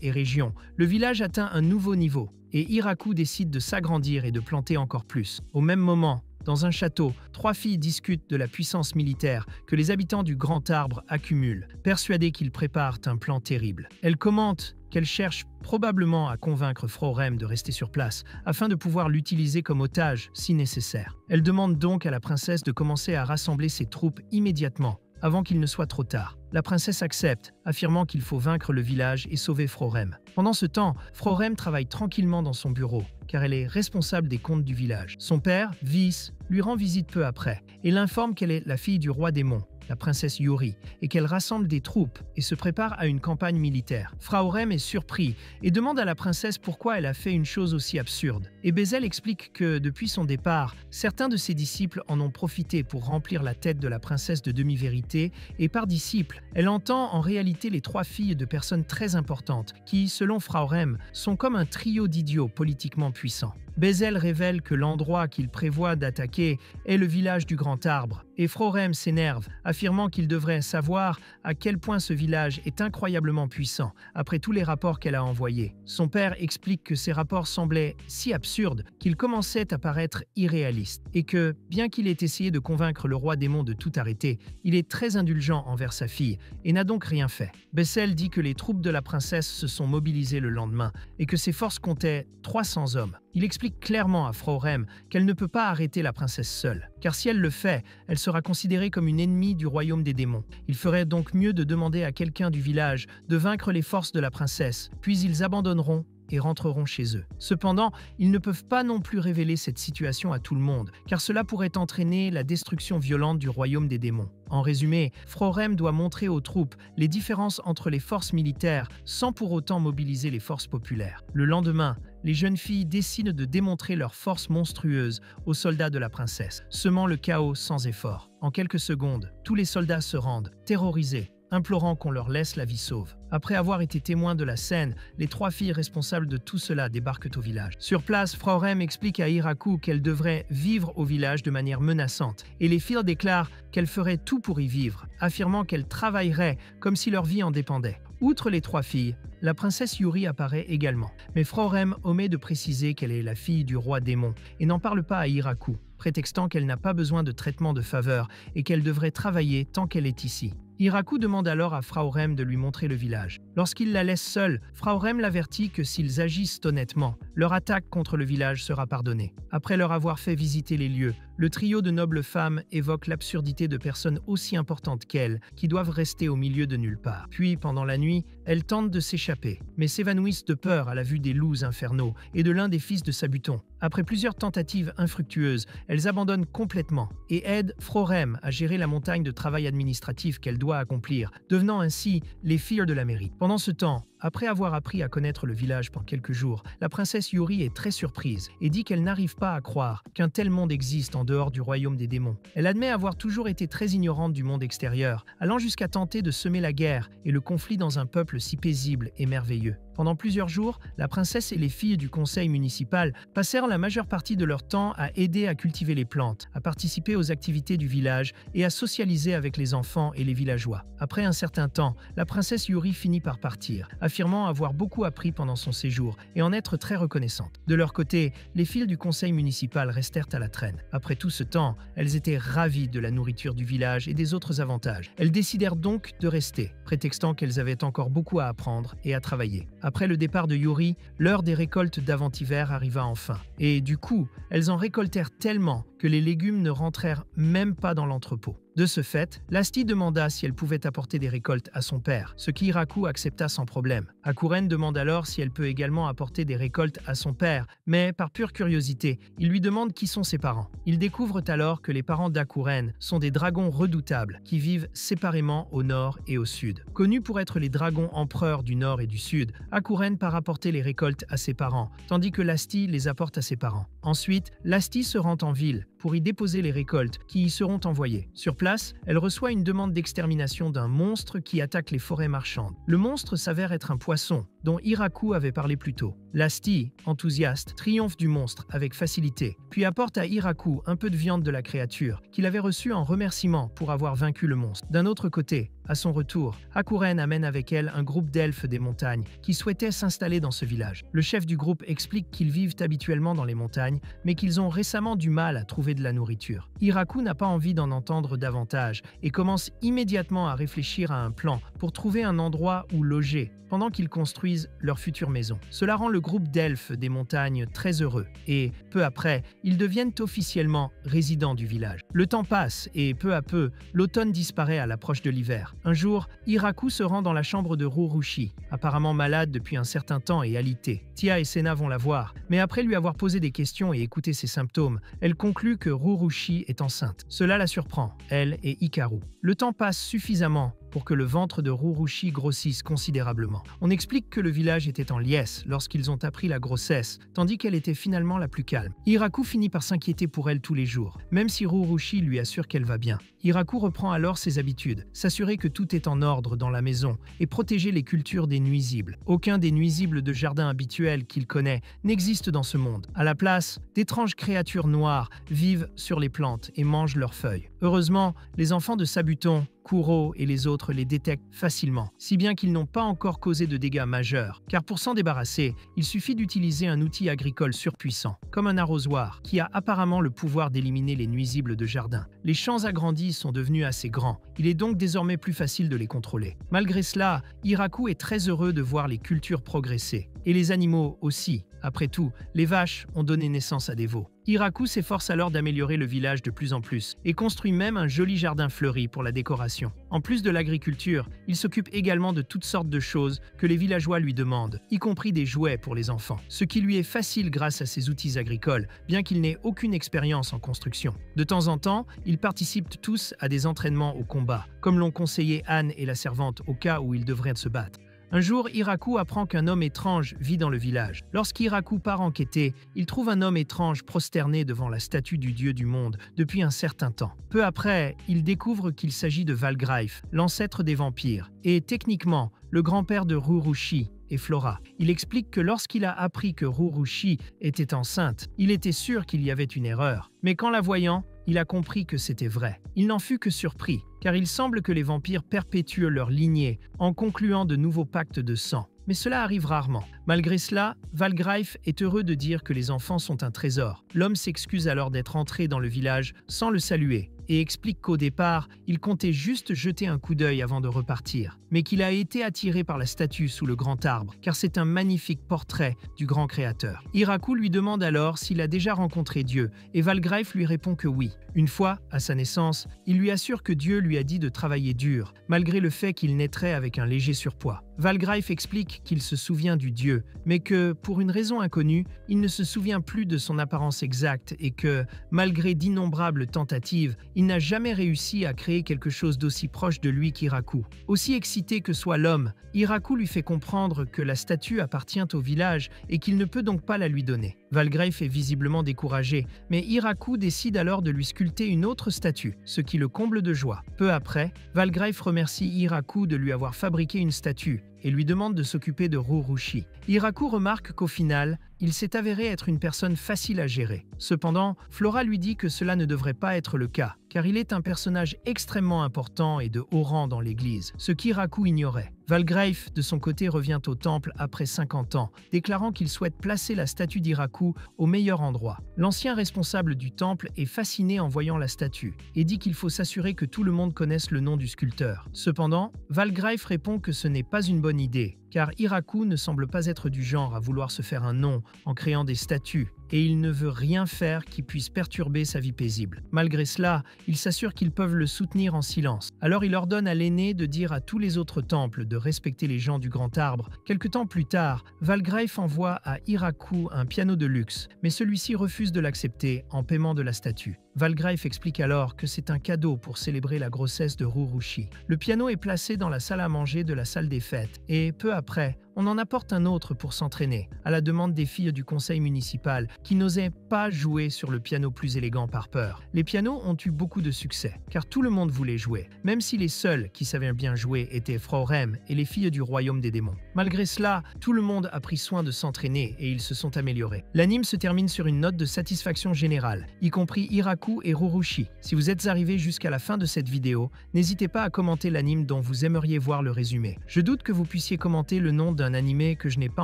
et régions, le village atteint un nouveau niveau et Hiraku décide de s'agrandir et de planter encore plus. Au même moment, dans un château, 3 filles discutent de la puissance militaire que les habitants du Grand Arbre accumulent, persuadées qu'ils préparent un plan terrible. Elles commentent qu'elles cherchent probablement à convaincre Frorem de rester sur place afin de pouvoir l'utiliser comme otage si nécessaire. Elles demandent donc à la princesse de commencer à rassembler ses troupes immédiatement, avant qu'il ne soit trop tard. La princesse accepte, affirmant qu'il faut vaincre le village et sauver Frorem. Pendant ce temps, Frorem travaille tranquillement dans son bureau, car elle est responsable des comptes du village. Son père, Vis, lui rend visite peu après et l'informe qu'elle est la fille du roi démon, la princesse Yuri, et qu'elle rassemble des troupes et se prépare à une campagne militaire. Frorem est surpris et demande à la princesse pourquoi elle a fait une chose aussi absurde. Et Bezel explique que, depuis son départ, certains de ses disciples en ont profité pour remplir la tête de la princesse de demi-vérité, et par disciples, elle entend en réalité les 3 filles de personnes très importantes qui, selon Frorem, sont comme un trio d'idiots politiquement puissants. Bezel révèle que l'endroit qu'il prévoit d'attaquer est le village du Grand Arbre, et Frorem s'énerve, affirmant qu'il devrait savoir à quel point ce village est incroyablement puissant, après tous les rapports qu'elle a envoyés. Son père explique que ces rapports semblaient si absurdes qu'ils commençaient à paraître irréalistes, et que, bien qu'il ait essayé de convaincre le roi démon de tout arrêter, il est très indulgent envers sa fille, et n'a donc rien fait. Bezel dit que les troupes de la princesse se sont mobilisées le lendemain, et que ses forces comptaient 300 hommes. Il explique clairement à Frorem qu'elle ne peut pas arrêter la princesse seule, car si elle le fait, elle sera considérée comme une ennemie du royaume des démons. Il ferait donc mieux de demander à quelqu'un du village de vaincre les forces de la princesse, puis ils abandonneront et rentreront chez eux. Cependant, ils ne peuvent pas non plus révéler cette situation à tout le monde, car cela pourrait entraîner la destruction violente du royaume des démons. En résumé, Frorem doit montrer aux troupes les différences entre les forces militaires sans pour autant mobiliser les forces populaires. Le lendemain, les jeunes filles décident de démontrer leur force monstrueuse aux soldats de la princesse, semant le chaos sans effort. En quelques secondes, tous les soldats se rendent, terrorisés, implorant qu'on leur laisse la vie sauve. Après avoir été témoins de la scène, les 3 filles responsables de tout cela débarquent au village. Sur place, Frorem explique à Hiraku qu'elle devrait vivre au village de manière menaçante, et les filles déclarent qu'elles feraient tout pour y vivre, affirmant qu'elles travailleraient comme si leur vie en dépendait. Outre les 3 filles, la princesse Yuri apparaît également, mais Frorem omet de préciser qu'elle est la fille du roi démon et n'en parle pas à Hiraku, prétextant qu'elle n'a pas besoin de traitement de faveur et qu'elle devrait travailler tant qu'elle est ici. Hiraku demande alors à Frorem de lui montrer le village. Lorsqu'il la laisse seule, Frorem l'avertit que s'ils agissent honnêtement, leur attaque contre le village sera pardonnée. Après leur avoir fait visiter les lieux, le trio de nobles femmes évoque l'absurdité de personnes aussi importantes qu'elles, qui doivent rester au milieu de nulle part. Puis, pendant la nuit, elles tentent de s'échapper, mais s'évanouissent de peur à la vue des loups infernaux et de l'un des fils de Sabuton. Après plusieurs tentatives infructueuses, elles abandonnent complètement et aident Frorem à gérer la montagne de travail administratif qu'elle doit accomplir, devenant ainsi les filles de la mairie. Pendant ce temps, après avoir appris à connaître le village pour quelques jours, la princesse Yuri est très surprise et dit qu'elle n'arrive pas à croire qu'un tel monde existe en dehors du royaume des démons. Elle admet avoir toujours été très ignorante du monde extérieur, allant jusqu'à tenter de semer la guerre et le conflit dans un peuple si paisible et merveilleux. Pendant plusieurs jours, la princesse et les filles du conseil municipal passèrent la majeure partie de leur temps à aider à cultiver les plantes, à participer aux activités du village et à socialiser avec les enfants et les villageois. Après un certain temps, la princesse Yuri finit par partir, affirmant avoir beaucoup appris pendant son séjour et en être très reconnaissante. De leur côté, les filles du conseil municipal restèrent à la traîne. Après tout ce temps, elles étaient ravies de la nourriture du village et des autres avantages. Elles décidèrent donc de rester, prétextant qu'elles avaient encore beaucoup à apprendre et à travailler. Après le départ de Yuri, l'heure des récoltes d'avant-hiver arriva enfin. Et du coup, elles en récoltèrent tellement que les légumes ne rentrèrent même pas dans l'entrepôt. De ce fait, Lasti demanda si elle pouvait apporter des récoltes à son père, ce qu'Hiraku accepta sans problème. Hakuren demande alors si elle peut également apporter des récoltes à son père, mais par pure curiosité, il lui demande qui sont ses parents. Ils découvrent alors que les parents d'Hakuren sont des dragons redoutables qui vivent séparément au nord et au sud. Connus pour être les dragons empereurs du nord et du sud, Hakuren part apporter les récoltes à ses parents, tandis que Lasti les apporte à ses parents. Ensuite, Lasti se rend en ville pour y déposer les récoltes qui y seront envoyées. Sur place, elle reçoit une demande d'extermination d'un monstre qui attaque les forêts marchandes. Le monstre s'avère être un poisson dont Hiraku avait parlé plus tôt. Lasti, enthousiaste, triomphe du monstre avec facilité, puis apporte à Hiraku un peu de viande de la créature qu'il avait reçue en remerciement pour avoir vaincu le monstre. D'un autre côté, à son retour, Hakuren amène avec elle un groupe d'elfes des montagnes qui souhaitaient s'installer dans ce village. Le chef du groupe explique qu'ils vivent habituellement dans les montagnes, mais qu'ils ont récemment du mal à trouver de la nourriture. Hiraku n'a pas envie d'en entendre davantage et commence immédiatement à réfléchir à un plan pour trouver un endroit où loger pendant qu'ils construisent leur future maison. Cela rend le groupe d'elfes des montagnes très heureux et, peu après, ils deviennent officiellement résidents du village. Le temps passe et, peu à peu, l'automne disparaît à l'approche de l'hiver. Un jour, Hiraku se rend dans la chambre de Rurushi, apparemment malade depuis un certain temps et alité. Tia et Sena vont la voir, mais après lui avoir posé des questions et écouté ses symptômes, elle conclut que Rurushi est enceinte. Cela la surprend, elle et Hikaru. Le temps passe suffisamment pour que le ventre de Rurushi grossisse considérablement. On explique que le village était en liesse lorsqu'ils ont appris la grossesse, tandis qu'elle était finalement la plus calme. Hiraku finit par s'inquiéter pour elle tous les jours, même si Rurushi lui assure qu'elle va bien. Hiraku reprend alors ses habitudes, s'assurer que tout est en ordre dans la maison et protéger les cultures des nuisibles. Aucun des nuisibles de jardin habituels qu'il connaît n'existe dans ce monde. À la place, d'étranges créatures noires vivent sur les plantes et mangent leurs feuilles. Heureusement, les enfants de Sabuton, Kuro et les autres les détectent facilement, si bien qu'ils n'ont pas encore causé de dégâts majeurs, car pour s'en débarrasser, il suffit d'utiliser un outil agricole surpuissant, comme un arrosoir, qui a apparemment le pouvoir d'éliminer les nuisibles de jardin. Les champs agrandis sont devenus assez grands, il est donc désormais plus facile de les contrôler. Malgré cela, Hiraku est très heureux de voir les cultures progresser, et les animaux aussi. Après tout, les vaches ont donné naissance à des veaux. Hiraku s'efforce alors d'améliorer le village de plus en plus et construit même un joli jardin fleuri pour la décoration. En plus de l'agriculture, il s'occupe également de toutes sortes de choses que les villageois lui demandent, y compris des jouets pour les enfants, ce qui lui est facile grâce à ses outils agricoles, bien qu'il n'ait aucune expérience en construction. De temps en temps, ils participent tous à des entraînements au combat, comme l'ont conseillé Anne et la servante au cas où ils devraient se battre. Un jour, Hiraku apprend qu'un homme étrange vit dans le village. Lorsqu'Hiraku part enquêter, il trouve un homme étrange prosterné devant la statue du dieu du monde depuis un certain temps. Peu après, il découvre qu'il s'agit de Valgrife, l'ancêtre des vampires, et techniquement, le grand-père de Rurushi et Flora. Il explique que lorsqu'il a appris que Rurushi était enceinte, il était sûr qu'il y avait une erreur. Mais qu'en la voyant, il a compris que c'était vrai. Il n'en fut que surpris, car il semble que les vampires perpétuent leur lignée en concluant de nouveaux pactes de sang. Mais cela arrive rarement. Malgré cela, Valgrife est heureux de dire que les enfants sont un trésor. L'homme s'excuse alors d'être entré dans le village sans le saluer et explique qu'au départ, il comptait juste jeter un coup d'œil avant de repartir, mais qu'il a été attiré par la statue sous le grand arbre, car c'est un magnifique portrait du grand créateur. Hiraku lui demande alors s'il a déjà rencontré Dieu, et Valgrife lui répond que oui. Une fois, à sa naissance, il lui assure que Dieu lui a dit de travailler dur, malgré le fait qu'il naîtrait avec un léger surpoids. Valgrife explique qu'il se souvient du dieu, mais que, pour une raison inconnue, il ne se souvient plus de son apparence exacte et que, malgré d'innombrables tentatives, il n'a jamais réussi à créer quelque chose d'aussi proche de lui qu'Hiraku. Aussi excité que soit l'homme, Hiraku lui fait comprendre que la statue appartient au village et qu'il ne peut donc pas la lui donner. Valgrife est visiblement découragé, mais Hiraku décide alors de lui sculpter une autre statue, ce qui le comble de joie. Peu après, Valgrife remercie Hiraku de lui avoir fabriqué une statue et lui demande de s'occuper de Rurushi. Hiraku remarque qu'au final, il s'est avéré être une personne facile à gérer. Cependant, Flora lui dit que cela ne devrait pas être le cas, car il est un personnage extrêmement important et de haut rang dans l'église, ce qu'Hiraku ignorait. Valgreif, de son côté, revient au temple après 50 ans, déclarant qu'il souhaite placer la statue d'Hiraku au meilleur endroit. L'ancien responsable du temple est fasciné en voyant la statue et dit qu'il faut s'assurer que tout le monde connaisse le nom du sculpteur. Cependant, Valgreif répond que ce n'est pas une bonne idée, car Hiraku ne semble pas être du genre à vouloir se faire un nom en créant des statues, et il ne veut rien faire qui puisse perturber sa vie paisible. Malgré cela, il s'assure qu'ils peuvent le soutenir en silence. Alors il ordonne à l'aîné de dire à tous les autres temples de respecter les gens du Grand Arbre. Quelque temps plus tard, Valgreif envoie à Hiraku un piano de luxe, mais celui-ci refuse de l'accepter en paiement de la statue. Valgreif explique alors que c'est un cadeau pour célébrer la grossesse de Rurushi. Le piano est placé dans la salle à manger de la salle des fêtes, et peu après, on en apporte un autre pour s'entraîner, à la demande des filles du conseil municipal qui n'osaient pas jouer sur le piano plus élégant par peur. Les pianos ont eu beaucoup de succès, car tout le monde voulait jouer, même si les seuls qui savaient bien jouer étaient Frau Rem et les filles du royaume des démons. Malgré cela, tout le monde a pris soin de s'entraîner et ils se sont améliorés. L'anime se termine sur une note de satisfaction générale, y compris Hiraku et Rurushi. Si vous êtes arrivé jusqu'à la fin de cette vidéo, n'hésitez pas à commenter l'anime dont vous aimeriez voir le résumé. Je doute que vous puissiez commenter le nom d'un animé que je n'ai pas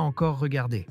encore regardé.